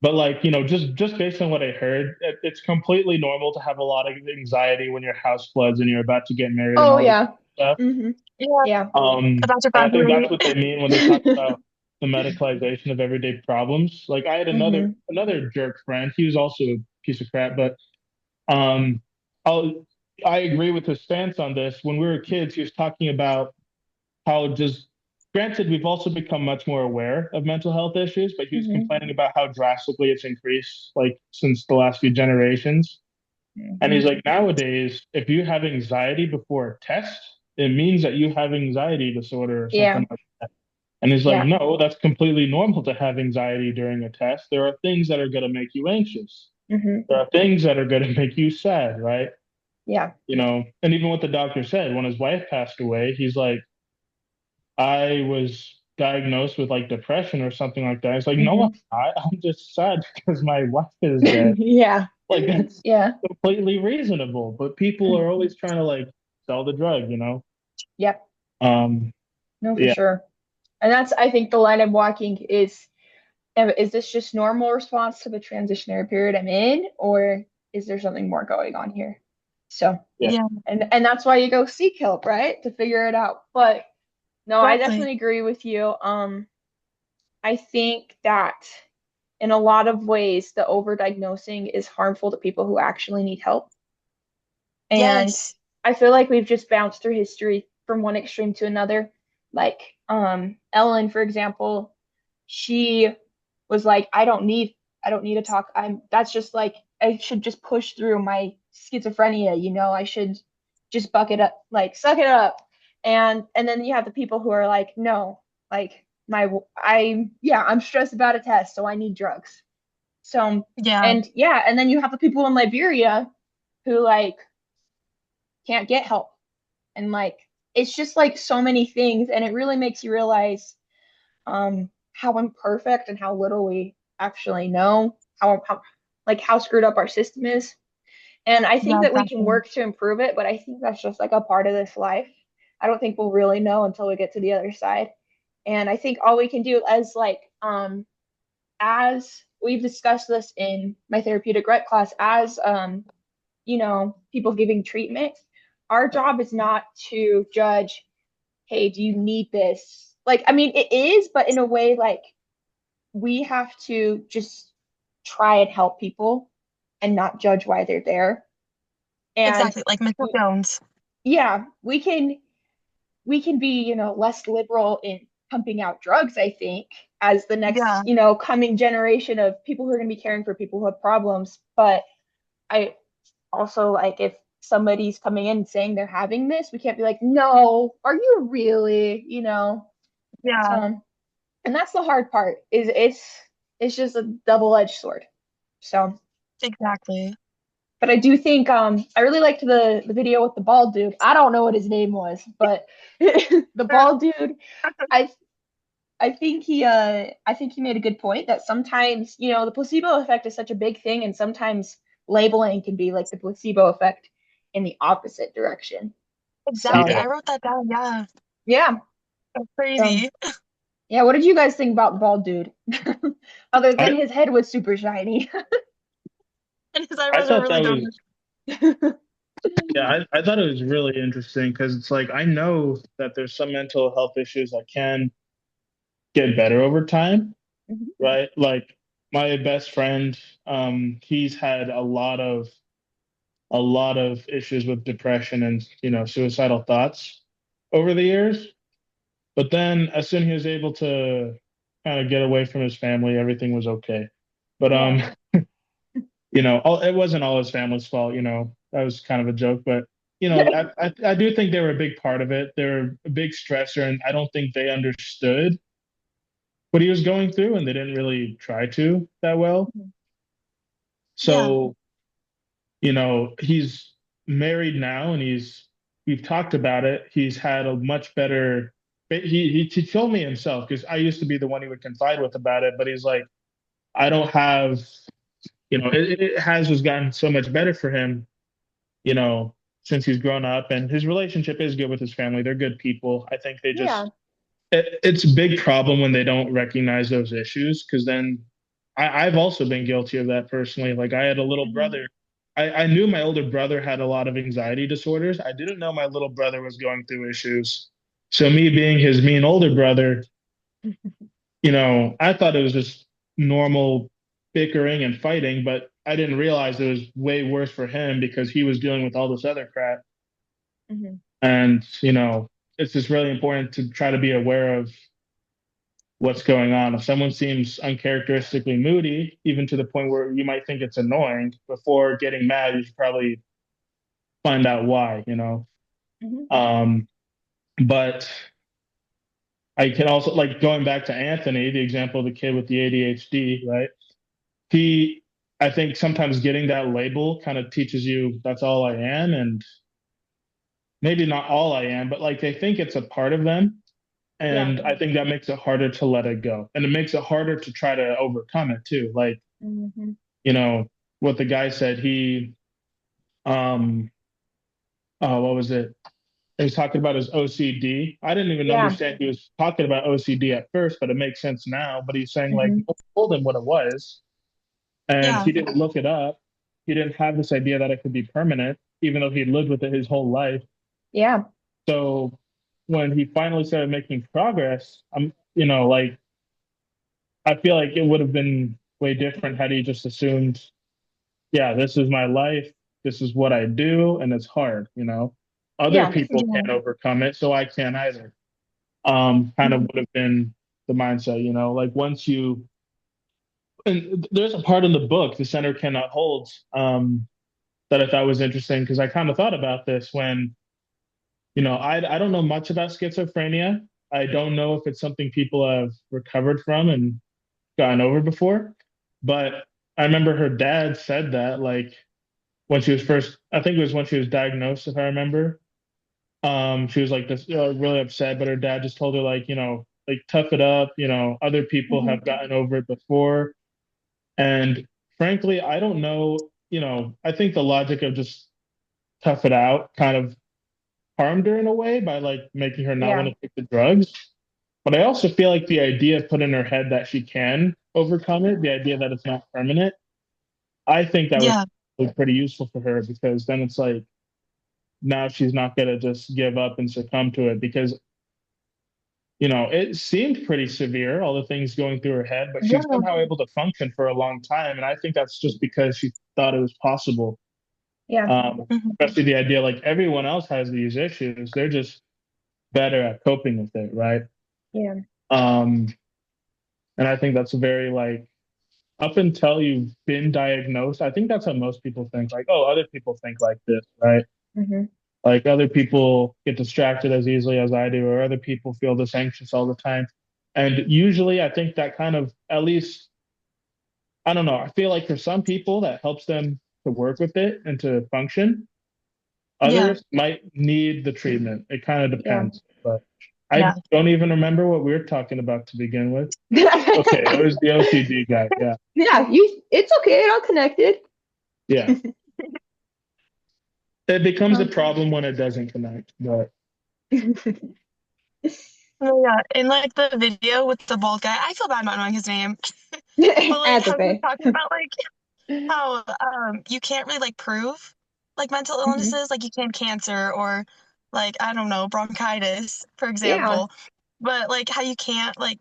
but like, just based on what I heard, it's completely normal to have a lot of anxiety when your house floods and you're about to get married and Oh, all this yeah. stuff. Hmm. yeah. Yeah. About to And I think graduate. that's what they mean when they talk about the medicalization of everyday problems. Like I had another Hmm. another jerk friend. He was also a piece of crap, but um, I'll, I agree with his stance on this. When we were kids, he was talking about how just, granted, we've also become much more aware of mental health issues, but he was Hmm. complaining about how drastically it's increased, like since the last few generations. And Hmm. he's like, nowadays, if you have anxiety before a test, it means that you have anxiety disorder or Yeah. something like that. And he's like, Yeah. no, that's completely normal to have anxiety during a test. There are things that are going to make you anxious. Hmm. There are things that are going to make you sad, right? Yeah. And even what the doctor said when his wife passed away, he's like, I was diagnosed with like depression or something like that. It's like, no, I'm Hmm. not. I'm just sad because my wife is dead. Yeah. Like, that's Yeah. completely reasonable. But people are always trying to like sell the drug. Yep. Um, No, for yeah, sure. And that's, I think, the line I'm walking is this just normal response to the transitionary period I'm in, or is there something more going on here? So, yeah, Yeah, and that's why you go seek help, right? To figure it out. But no, I exactly. definitely agree with you. I think that in a lot of ways, the overdiagnosing is harmful to people who actually need help. And Yes. I feel like we've just bounced through history from one extreme to another. Like, Ellen, for example, she was like, I don't need to talk. That's just like, I should just push through my schizophrenia, I should just buck it up, like, suck it up. And then you have the people who are like, no, like, I'm stressed about a test, so I need drugs. So, Yeah, and yeah, and then you have the people in Liberia who like can't get help. And like it's just like so many things and it really makes you realize how imperfect and how little we actually know, how like how screwed up our system is. And I think Yeah, that we can exactly. work to improve it, but I think that's just like a part of this life. I don't think we'll really know until we get to the other side. And I think all we can do as we've discussed this in my therapeutic rec class, as people giving treatment, our job is not to judge, hey, do you need this? Like, I mean, it is, but in a way, like, we have to just try and help people and not judge why they're there. And Exactly. Like Mr. Jones. yeah, we can be, less liberal in pumping out drugs, I think, as the next, Yeah, coming generation of people who are going to be caring for people who have problems. But I also like if somebody's coming in and saying they're having this, we can't be like, no, are you really? yeah, So, and that's the hard part, is it's just a double-edged sword. So, exactly. but I do think I really liked the video with the bald dude. I don't know what his name was, but the bald dude, I I think he made a good point that sometimes, the placebo effect is such a big thing, and sometimes labeling can be like the placebo effect in the opposite direction. Exactly. So, Yeah. I wrote that down. Yeah. yeah. That's So, crazy. yeah, what did you guys think about the bald dude? Other than I his head was super shiny. And his I eyebrows are thought really that dark. was yeah, I thought it was really interesting because it's like I know that there's some mental health issues that can get better over time, Mhm. right? Like my best friend, he's had a lot of issues with depression and suicidal thoughts over the years. But then as soon as he was able to kind of get away from his family, everything was okay. But Yeah. it wasn't all his family's fault. That was kind of a joke, but I do think they were a big part of it. They're a big stressor, and I don't think they understood what he was going through, and they didn't really try to that well. Yeah, So, he's married now, and we've talked about it. He's had a much better. He told me himself because I used to be the one he would confide with about it, but he's like, I don't have, it has just gotten so much better for him you know, since he's grown up, and his relationship is good with his family. They're good people. I think Yeah. it's a big problem when they don't recognize those issues because then I've also been guilty of that personally. Like I had a little Hmm. brother. I knew my older brother had a lot of anxiety disorders. I didn't know my little brother was going through issues. So me being his mean older brother, I thought it was just normal bickering and fighting, but I didn't realize it was way worse for him because he was dealing with all this other crap. Hmm. And, it's just really important to try to be aware of what's going on. If someone seems uncharacteristically moody, even to the point where you might think it's annoying, before getting mad, you should probably find out why. Hmm. Um, but I can also, like, going back to Anthony, the example of the kid with the ADHD, right? He, I think sometimes getting that label kind of teaches you that's all I am. And maybe not all I am, but like they think it's a part of them. Yeah. And I think that makes it harder to let it go. And it makes it harder to try to overcome it too. Like, Hmm. you know, what the guy said, um, oh, what was it? He was talking about his OCD. I didn't even Yeah. understand he was talking about OCD at first, but it makes sense now. But he's saying, like, Hmm. no one told him what it was, and yeah, he didn't look it up. He didn't have this idea that it could be permanent, even though he lived with it his whole life. Yeah. So when he finally started making progress, like I feel like it would have been way different had he just assumed, yeah, this is my life, this is what I do, and it's hard. Other Yeah. people yeah, can't overcome it, so I can't either. Kind of Hmm. would have been the mindset. Like once you, and there's a part in the book, The Center Cannot Hold, that I thought was interesting because I kind of thought about this when, I don't know much about schizophrenia. I don't know if it's something people have recovered from and gotten over before. But I remember her dad said that, like, when she was first, I think it was when she was diagnosed, if I remember. She was like this, really upset, but her dad just told her, like, like tough it up. Other people Hmm. have gotten over it before. And frankly, I don't know, I think the logic of just tough it out kind of harmed her in a way by like making her not want Yeah. to take the drugs. But I also feel like the idea put in her head that she can overcome it, the idea that it's not permanent, I think that was Yeah. pretty useful for her because then it's like now she's not going to just give up and succumb to it because it seemed pretty severe, all the things going through her head, but she's Yeah. somehow able to function for a long time. And I think that's just because she thought it was possible. Yeah. Mhm. Especially the idea like everyone else has these issues, they're just better at coping with it, right? Yeah. Um, and I think that's very like up until you've been diagnosed, I think that's how most people think. Like, oh, other people think like this, right? Hmm. Like other people get distracted as easily as I do, or other people feel this anxious all the time. And usually I think that kind of at least I don't know, I feel like for some people that helps them to work with it and to function. Yeah. Others might need the treatment. It kind of Yeah. depends. But Yeah. I don't even remember what we were talking about to begin with. Okay, it was the OCD guy. Yeah. Yeah, it's okay, it all connected. Yeah. It becomes a Um, problem when it doesn't connect. But Oh, yeah. In like the video with the bald guy, I feel bad not knowing his name. But like That's how he was okay. talking about like how you can't really like prove like mental Hmm. illnesses, like you can cancer or like I don't know, bronchitis, for Yeah. example. But like how you can't like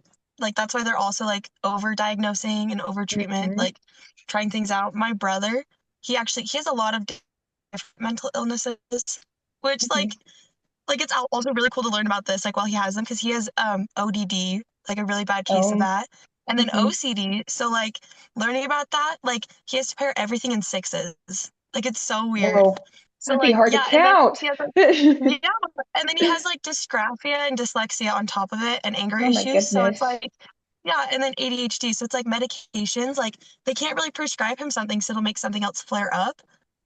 that's why they're also like over diagnosing and over treatment, Hmm. like trying things out. My brother, he has a lot of different mental illnesses, which Hmm. like it's also really cool to learn about this like while he has them because he has ODD, like a really bad case of Oh. that, and then Hmm. OCD. So like learning about that, like he has to pair everything in sixes. Like it's so weird. Whoa. So That'd be like hard to yeah, and then count. he has like yeah, and then he has like dysgraphia and dyslexia on top of it and anger Oh my issues. So it's goodness. like yeah, and then ADHD. So it's like medications, like they can't really prescribe him something, so it'll make something else flare up.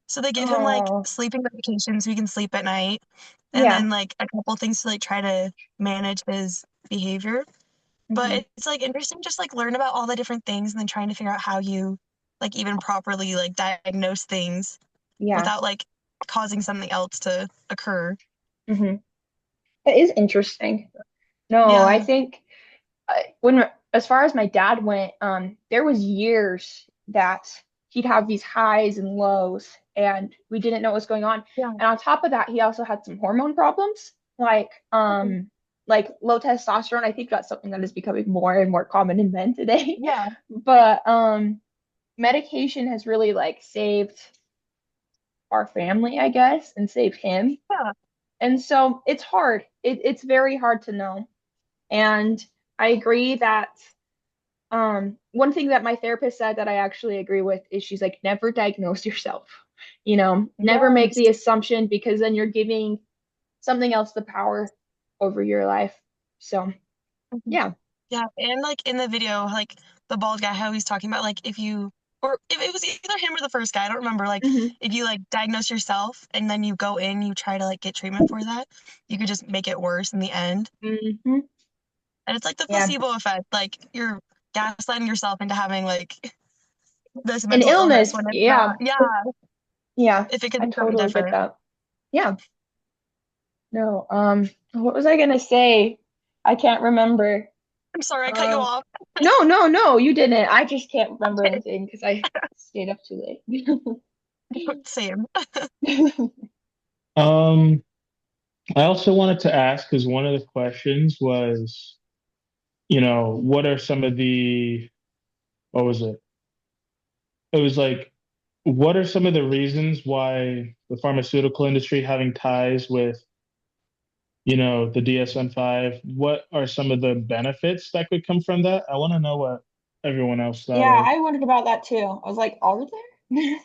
So they give him like Oh. sleeping medications so he can sleep at night, and Yeah. then like a couple things to like try to manage his behavior. But Hmm. it's like interesting just like learn about all the different things and then trying to figure out how you like even properly like diagnose things Yeah. without like causing something else to occur. Hmm. That is interesting. No, I Yeah. think when as far as my dad went, there was years that he'd have these highs and lows, and we didn't know what was going on. Yeah. And on top of that, he also had some hormone problems, Okay. like low testosterone. I think that's something that is becoming more and more common in men today. Yeah. But medication has really like saved our family, I guess, and saved him. Yeah. And so it's hard. It's very hard to know. And I agree that one thing that my therapist said that I actually agree with is she's like, never diagnose yourself. Never make Yes. the assumption because then you're giving something else the power over your life. So, Mhm. yeah. Yeah. And like in the video, like the bald guy, how he's talking about like if you or if it was either him or the first guy, I don't remember. Like Hmm. if you like diagnose yourself and then you go in, you try to like get treatment for that, you could just make it worse in the end. Hmm. And it's like the Yeah. placebo effect. Like you're gaslighting yourself into having like this An mental illness illness. when it's Yeah. not. Yeah, Yeah. if it could I be something totally get different. that. Yeah. No. What was I gonna say? I can't remember. I'm sorry, I cut you Um, off. no, no, no, you didn't. I just can't remember anything because I stayed up too late. Same. um, I also wanted to ask because one of the questions was, what are some of the what was it? It was like, what are some of the reasons why the pharmaceutical industry having ties with, the DSM-5, what are some of the benefits that could come from that? I want to know what everyone else thought Yeah, of. I wondered about that too. I was like, are there?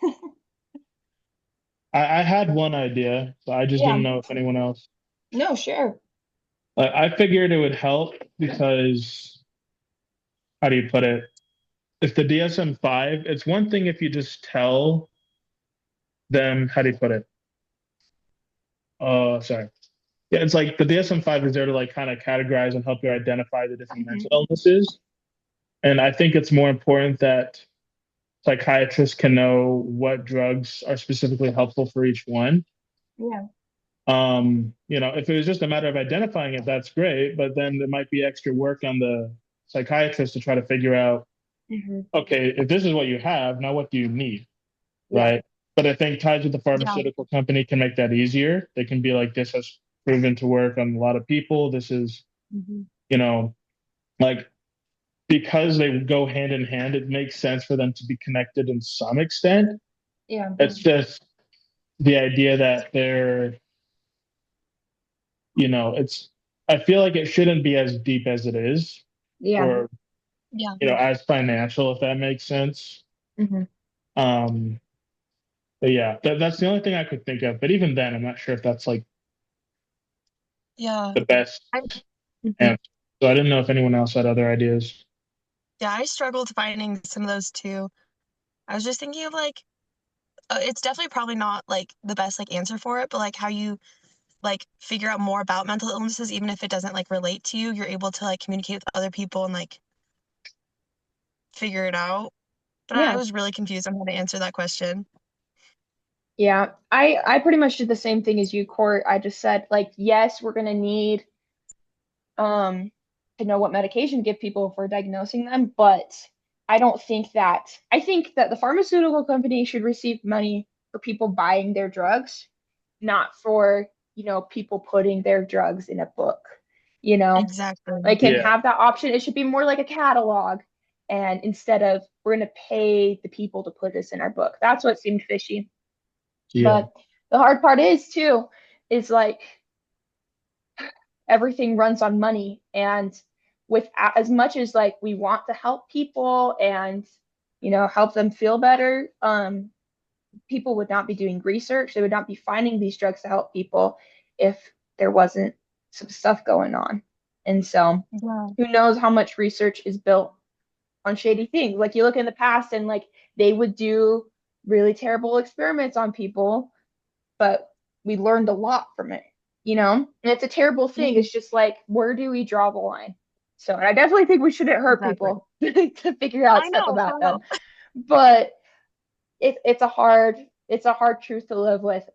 I had one idea, but I just didn't Yeah, know if anyone else. no, sure. I figured it would help because, how do you put it? If the DSM-5, it's one thing if you just tell them, how do you put it? Sorry. Yeah, it's like the DSM-5 is there to like kind of categorize and help you identify the different Hmm. mental illnesses. And I think it's more important that psychiatrists can know what drugs are specifically helpful for each one. Yeah. If it was just a matter of identifying it, that's great, but then there might be extra work on the psychiatrist to try to figure out, Hmm. okay, if this is what you have, now what do you need? Yeah. Right. But I think ties with the Yeah. pharmaceutical company can make that easier. They can be like, this has proven to work on a lot of people. This is, Hmm. you know, like because they go hand in hand, it makes sense for them to be connected in some extent. Yeah. It's just the idea that it's, I feel like it shouldn't be as deep as it is, Yeah. or, Yeah. as financial, if that makes sense. Hmm. Um, but yeah, that's the only thing I could think of. But even then, I'm not sure if that's like Yeah. the best I Hmm. answer. So I didn't know if anyone else had other ideas. yeah, I struggled finding some of those too. I was just thinking of like it's definitely probably not like the best like answer for it, but like how you like figure out more about mental illnesses even if it doesn't like relate to you, you're able to like communicate with other people and like figure it out. But I Yeah. was really confused on how to answer that question. Yeah. I pretty much did the same thing as you, Court. I just said like, yes, we're gonna need um to know what medication to give people for diagnosing them, but I think that the pharmaceutical company should receive money for people buying their drugs, not for, people putting their drugs in a book, you know. Exactly. Like can Yeah, have that option. It should be more like a catalog. And instead of we're gonna pay the people to put this in our book. That's what seemed fishy. yeah, But the hard part is too, is like everything runs on money. And with as much as like we want to help people and help them feel better, people would not be doing research. They would not be finding these drugs to help people if there wasn't some stuff going on. And so Yeah. who knows how much research is built on shady things. Like you look in the past and like they would do really terrible experiments on people, but we learned a lot from it, And it's a terrible thing. Mhm. It's just like, where do we draw the line? So, and I definitely think we shouldn't hurt Exactly. people to figure out I stuff know, about for them. real. But it's a hard truth to live with.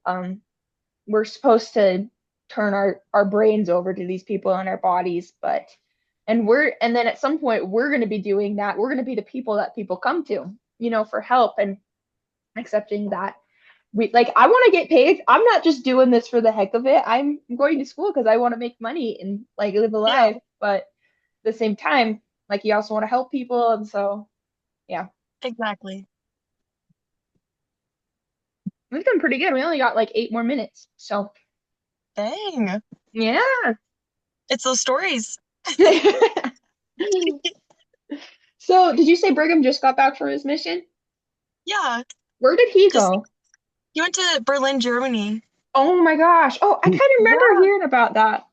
We're supposed to turn our brains over to these people in our bodies, and then at some point we're going to be doing that. We're going to be the people that people come to, for help and accepting that we like I want to get paid. I'm not just doing this for the heck of it. I'm going to school because I want to make money and like live a Yeah, life, but at the same time, like you also want to help people, and so yeah, exactly. we've done pretty good. We only got like 8 more minutes, so Dang. yeah. It's those stories. So, did you say Brigham just got back from his mission? Yeah, Where did he because go? he went to Berlin, Germany. Oh my gosh. Oh, I kind of remember Yeah, hearing about that.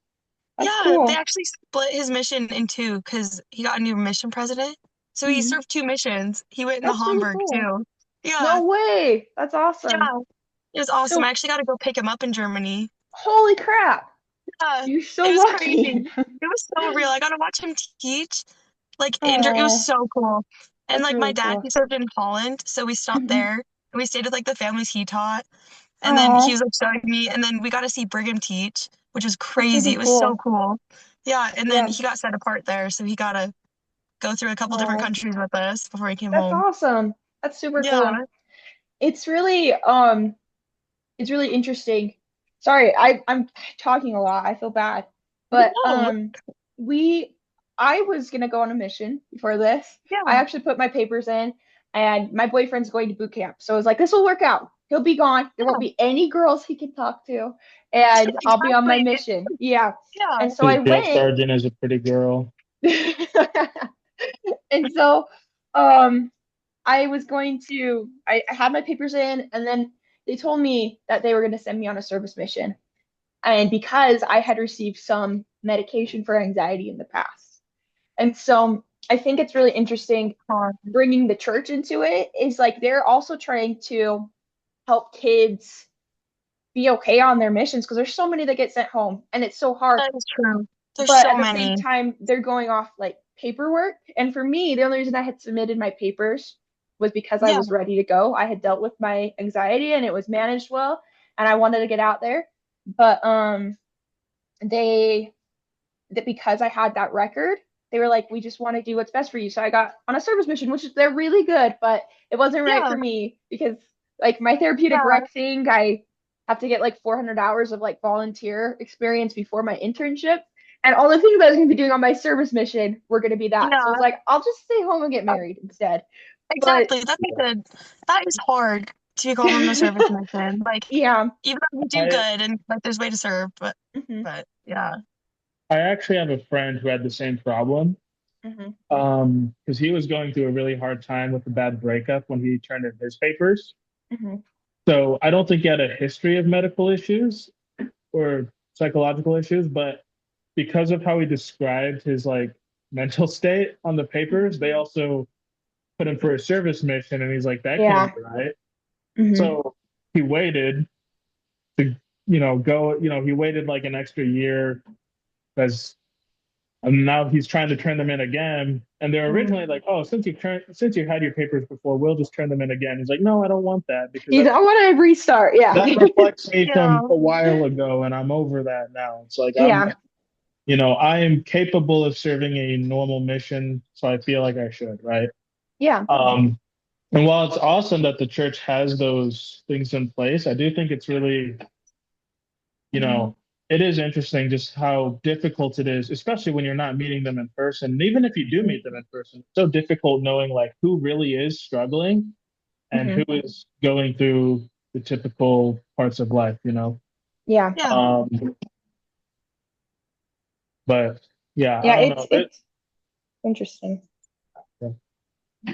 That's yeah. They cool. actually split his mission in two because he got a new mission president. So he Mhm. served two missions. He went into That's really Hamburg cool. too. Yeah, No way. That's awesome. yeah. It was awesome. I So, actually got to go pick him up in Germany. holy crap. Yeah, You're so it was crazy. lucky. It was so real. I got to watch him teach. Like it was Oh, so cool. And that's like my really dad, cool. he served in Holland, so we stopped Mhm. there and we stayed with like the families he taught. And then he Oh, was like showing me, and then we got to see Brigham teach, which was that's crazy. really It was so cool. cool. Yeah, and then Yeah. he got set apart there, so he got to go through a couple different Oh, countries with us before he came that's home. awesome. That's super cool. Yeah. It's really it's really interesting. Sorry, I'm talking a lot. I feel bad. But No. we I was gonna go on a mission before this. I Yeah. actually put my papers in and my boyfriend's going to boot camp. So I was like, this will work out. He'll be gone. There won't Yeah. be any girls he can talk to, and I'll be on my Exactly. mission. Yeah. Yeah. And so his I drill went. sergeant is a pretty girl. And so um I had my papers in, and then they told me that they were going to send me on a service mission. And because I had received some medication for anxiety in the past. And so I think it's really interesting bringing the church into it is like they're also trying to help kids be okay on their missions because there's so many that get sent home and it's so hard. That is true. There's But so at the same many. time, they're going off like paperwork. And for me, the only reason I had submitted my papers was because I Yeah. was ready to go. I had dealt with my anxiety and it was managed well, and I wanted to get out there. But they that because I had that record, they were like, we just want to do what's best for you. So I got on a service mission, which is they're really good, but it wasn't right Yeah. for me because like my therapeutic Yeah. rec thing, I have to get like 400 hours of like volunteer experience before my internship. And all the things I was going to be doing on my service mission were going to be that. So I was Yeah. like, I'll just stay home and get married instead. But Exactly. That's good. That is hard to be called on the service mission. Like, yeah. even though we do I good and like there's way to serve, but Hmm. yeah. I actually have a friend who had the same problem. Hmm. Because he was going through a really hard time with a bad breakup when he turned in his papers. Hmm. So I don't think he had a history of medical issues or psychological issues, but because of how he described his like mental state on the papers, they also put him for a service mission, and he's like, that can't Yeah. be right. Hmm. So he waited to, go, he waited like an extra year as and now he's trying to turn them in again. And they're Hmm. originally like, oh, since you had your papers before, we'll just turn them in again. He's like, no, I don't want that because You don't want to restart. Yeah. that reflects me Yeah. from a while ago, and I'm over that now. It's like Yeah. I am capable of serving a normal mission, so I feel like I should, right? Yeah. And while it's awesome that the church has those things in place, I do think it's really, you know, it is interesting just how difficult it is, especially when you're not meeting them in person. And even if you do meet them in person, it's so difficult knowing like who really is struggling and Hmm. who is going through the typical parts of life. Yeah. Yeah. But yeah, I Yeah, don't know. it's interesting.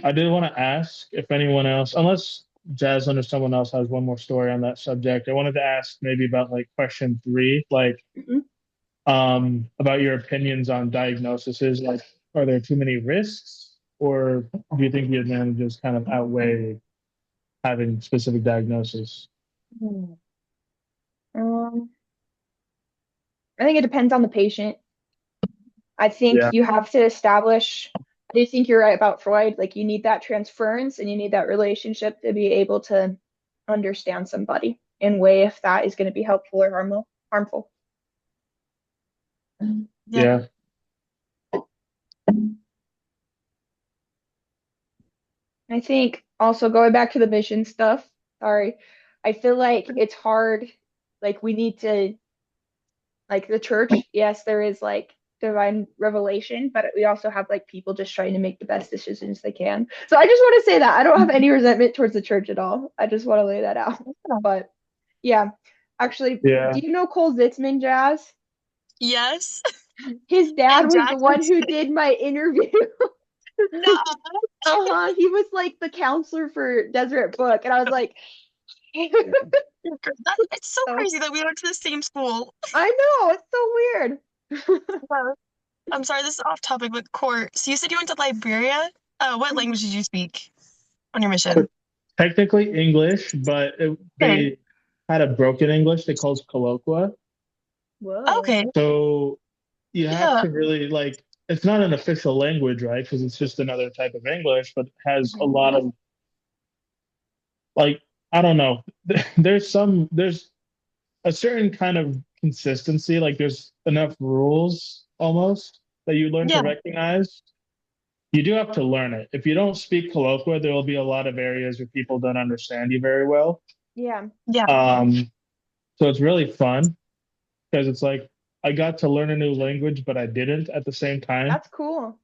I did want to ask if anyone else, unless Jaslyn or someone else has one more story on that subject, I wanted to ask maybe about like question 3, like Hmm. about your opinions on diagnoses. Like, are there too many risks, or do you think the advantages kind of outweigh having specific diagnosis? Um, I think it depends on the patient. I think Yeah, you have to establish, I do think you're right about Freud. Like you need that transference and you need that relationship to be able to understand somebody and weigh if that is going to be helpful or harmful. Yeah. yeah, I think also going back to the mission stuff, sorry, I feel like it's hard. Like we need to, like the church, yes, there is like divine revelation, but we also have like people just trying to make the best decisions they can. So I just want to say that I don't have any resentment towards the church at all. I just want to lay that out. But yeah, actually, yeah. do you know Cole Zitzman, Jazz? Yes. His dad And was the one Jackson. who did my interview. No. Uh-huh. He was like the counselor for Deseret Book. And I was like, It's so so crazy that we went to the same school. I know, it's so weird. Yeah. I'm sorry, this is off topic, but Court. So you said you went to Liberia? What language did you speak on your mission? Technically English, but Okay. they had a broken English they called colloqua. Whoa. Okay. So you have Yeah. to really like, it's not an official language, right? Because it's just another type of English, but it has a lot of like, I don't know. There's a certain kind of consistency. Like there's enough rules almost that you learn to Yeah. recognize. You do have to learn it. If you don't speak colloquial, there will be a lot of areas where people don't understand you very well. Yeah. Yeah. Um, so it's really fun because it's like I got to learn a new language, but I didn't at the same time. That's cool.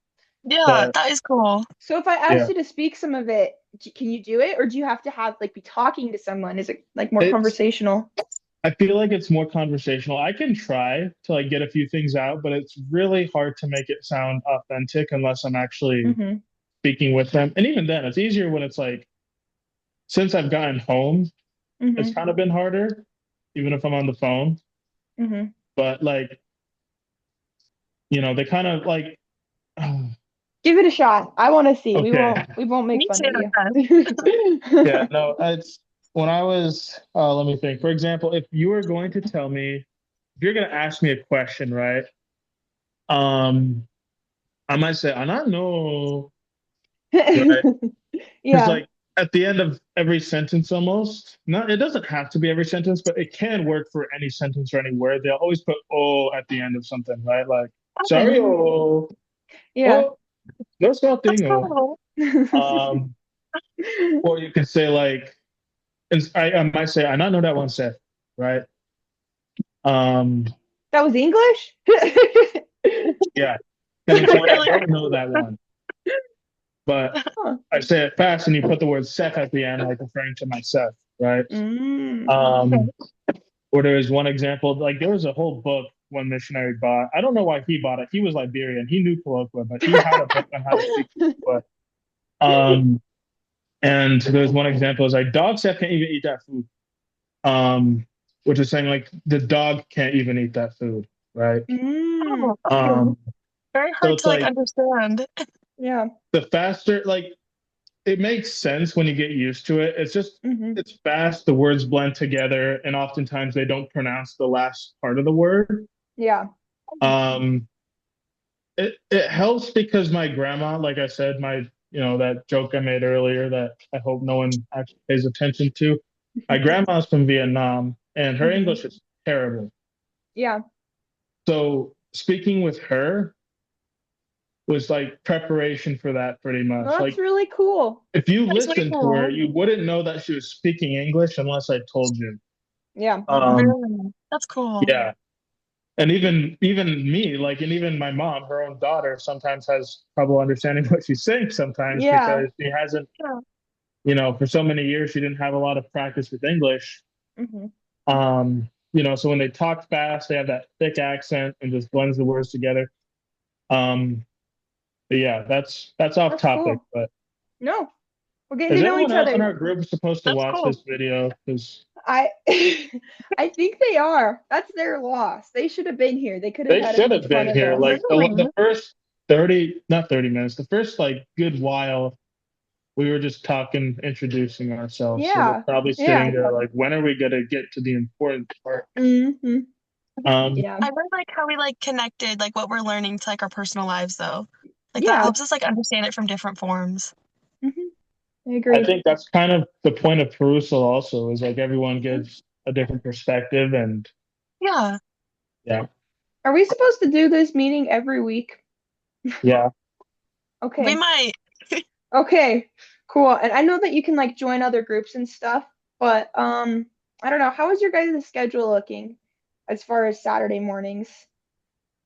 Yeah, But that is cool. So if I asked yeah, you to speak some of it, can you do it, or do you have to have like be talking to someone? Is it like more it's conversational? I feel like it's more conversational. I can try to like get a few things out, but it's really hard to make it sound authentic unless I'm actually Hmm. speaking with them. And even then, it's easier when it's like since I've gotten home, it's Hmm. kind of been harder, even if I'm on the phone. Hmm. But like, they kind of like, Give it a shot. I want to see. We okay, won't. We won't make Me fun too. of you. Yeah. yeah, no, it's when I was, let me think. For example, if you were going to tell me, if you're going to ask me a question, right? Um, I might say, and I know, right? Because Yeah. like at the end of every sentence, almost, not it doesn't have to be every sentence, but it can work for any sentence or any word. They'll always put "oh" at the end of something, right? Like, Okay, sorry, oh, Yeah. oh, no that's something, oh. cool. Um, or you could say like, and I might say, I not know that one said, right? Um, That was English? yeah, because I'm saying I Really? don't know that one, but Huh. I say it fast, and you put the word "Seth" at the end, like referring to myself, right? Mm. Um, or there was one example, like there was a whole book one missionary bought. I don't know why he bought it. He was Liberian. He knew colloquial, but he had a book on how to speak colloquial. Um, and there's one example is like dog Seth can't even eat that food. Um, which is saying like the dog can't even eat that food, right? Mm. Oh, okay. Um, Very so hard it's to like like understand. Yeah. the faster, like it makes sense when you get used to it. It's just Hmm. it's fast. The words blend together, and oftentimes they don't pronounce the last part of the word. Yeah. Um, it helps because my grandma, like I said, my that joke I made earlier that I hope no one actually pays attention to. My grandma's from Vietnam, and her Hmm. English is terrible. Yeah. So speaking with her was like preparation for that pretty much. That's Like really cool. if you That's way listened to her, cool. you wouldn't know that she was speaking English unless I told you. Yeah. Um, Really? That's cool. yeah. And even me, like, and even my mom, her own daughter, sometimes has trouble understanding what she's saying sometimes Yeah. because she hasn't, Yeah. for so many years, she didn't have a lot of practice with English. Hmm. So when they talk fast, they have that thick accent and just blends the words together. Um, but yeah, that's off That's topic. cool. But No, we're getting is to know anyone each else in other. our group supposed to That's watch cool. this video? Because I I think they are. That's their loss. They should have been here. They could have they had as should much have fun been as here. us. Like Really? the first 30, not 30 minutes, the first like good while we were just talking, introducing ourselves. So they're Yeah. probably sitting Yeah. there like, when are we gonna get to the important part? Hmm. Yeah. I really like how we like connected like what we're learning to like our personal lives though. Like that Yeah. helps us like understand it from different forms. Hmm. I I agree. think that's kind of the point of Caruso also is like everyone gives a different perspective and Yeah. yeah. Are we supposed to do this meeting every week? Yeah. We Okay. might. Okay. Cool. And I know that you can like join other groups and stuff, but I don't know. How is your guys' schedule looking as far as Saturday mornings?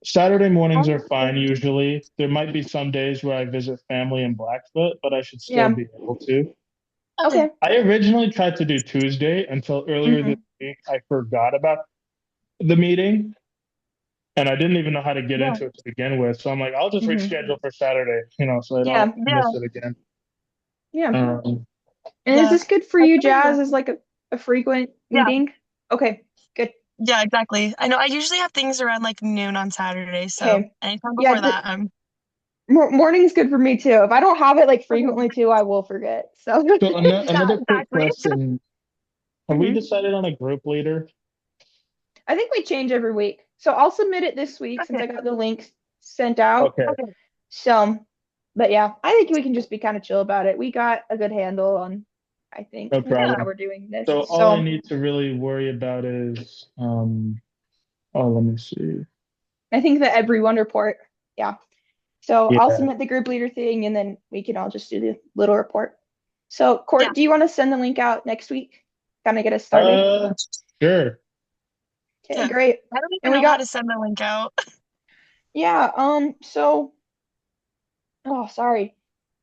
Saturday mornings are fine Honestly. usually. There might be some days where I visit family in Blackfoot, but I should still Yeah. be able to. Okay. Okay. I originally tried to do Tuesday until earlier this Hmm. week. I forgot about the meeting and I didn't even know how to get Yeah. into it to begin with. So I'm like, I'll just Hmm. reschedule for Saturday, so I don't Yeah. Yeah. miss it again. Yeah. Um, And is Yeah. this good for I you, feel like Jazz, as like a frequent yeah. meeting? Okay. Good. Yeah, exactly. I know I usually have things around like noon on Saturday, so Okay. anytime Yeah, before that, I'm morning's good for me too. If I don't have it like okay. frequently too, I will forget. So, so Yeah, another quick exactly. question: have we hmm decided on a group leader? I think we change every week. So I'll submit it this week since Okay. I got the links sent out. Okay, Okay. So, but yeah, I think we can just be kind of chill about it. We got a good handle on, I think, no Yeah. how problem. we're doing this. So all I So need to really worry about is let me see. I think the everyone report. Yeah. So I'll Yeah. submit the group leader thing and then we can all just do the little report. So Yeah. Court, do you want to send the link out next week? Kind of get us started. Uh, sure. Okay, Yeah. great. I don't And even we know how got, to send the link out. yeah, so, oh, sorry.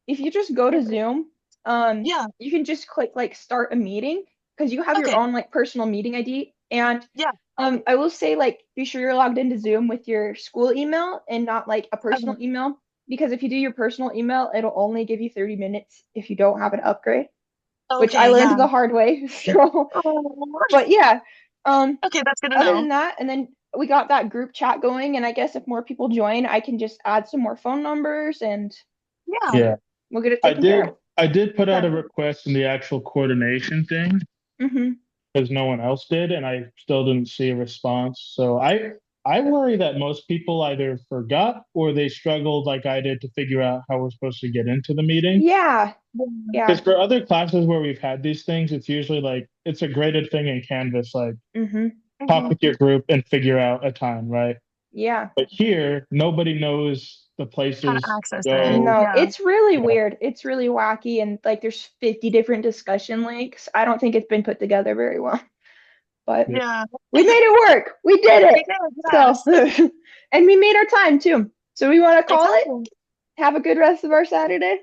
If you just go to Zoom, Yeah. you can just click like start a meeting because you have your Okay. own like personal meeting ID. And Yeah. I will say like be sure you're logged into Zoom with your school email and not like a personal Okay. email because if you do your personal email, it'll only give you 30 minutes if you don't have an upgrade, which I Okay. learned Yeah. the hard way. So, Oh. but yeah, um, Okay, that's good to other know. than that, and then we got that group chat going, and I guess if more people join, I can just add some more phone numbers and Yeah. Yeah. we'll get it I taken care did of. I did put out Yeah. a request in the actual coordination thing. Mm-hmm. because no one else did, and I still didn't see a response. So I worry that most people either forgot or they struggled like I did to figure out how we're supposed to get into the meeting. Yeah. Because Yeah. for other classes where we've had these things, it's usually like it's a graded thing in Canvas, like Mm-hmm. talk Mhm. with your group and figure out a time, right? Yeah. But here, nobody knows the How to places to access it. go. No, Yeah. it's really Yeah. weird. It's really wacky, and like there's 50 different discussion links. I don't think it's been put together very well, but Yeah. Yeah. we made it work. We did We it. did, So, yes. and we made our time too. So we want to call it. Exactly. Have a good rest of our Saturday.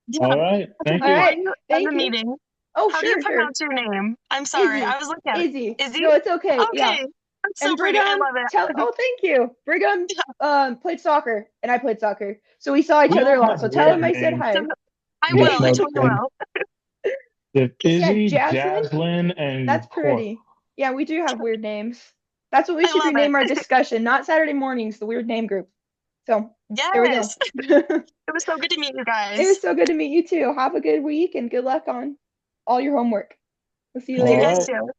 Yeah. All right. Okay, Thank All you. before right. you end the Thank you. meeting, Oh, how do you sure, sure. pronounce your name? I'm sorry. I Izzy. was looking at it. Izzy. Izzy? No, it's okay. Yeah. Okay. That's so And pretty. I Brigham, love tell, it. oh, thank you. Brigham played soccer and I played soccer. So we saw each We other a all lot. have So tell weird him I said names. So, hi. I Just will. I totally noticing. will. There's Yeah, Izzy, Jaslyn, Jaslyn, and that's Court. pretty. Yeah, we do have weird names. That's what we I should love it. rename our discussion, not Saturday mornings, the weird name group. So there we go. Yes. It was so good to meet you It was guys. so good to meet you too. Have a good week and good luck on all your homework. We'll see you All You later. guys right. too.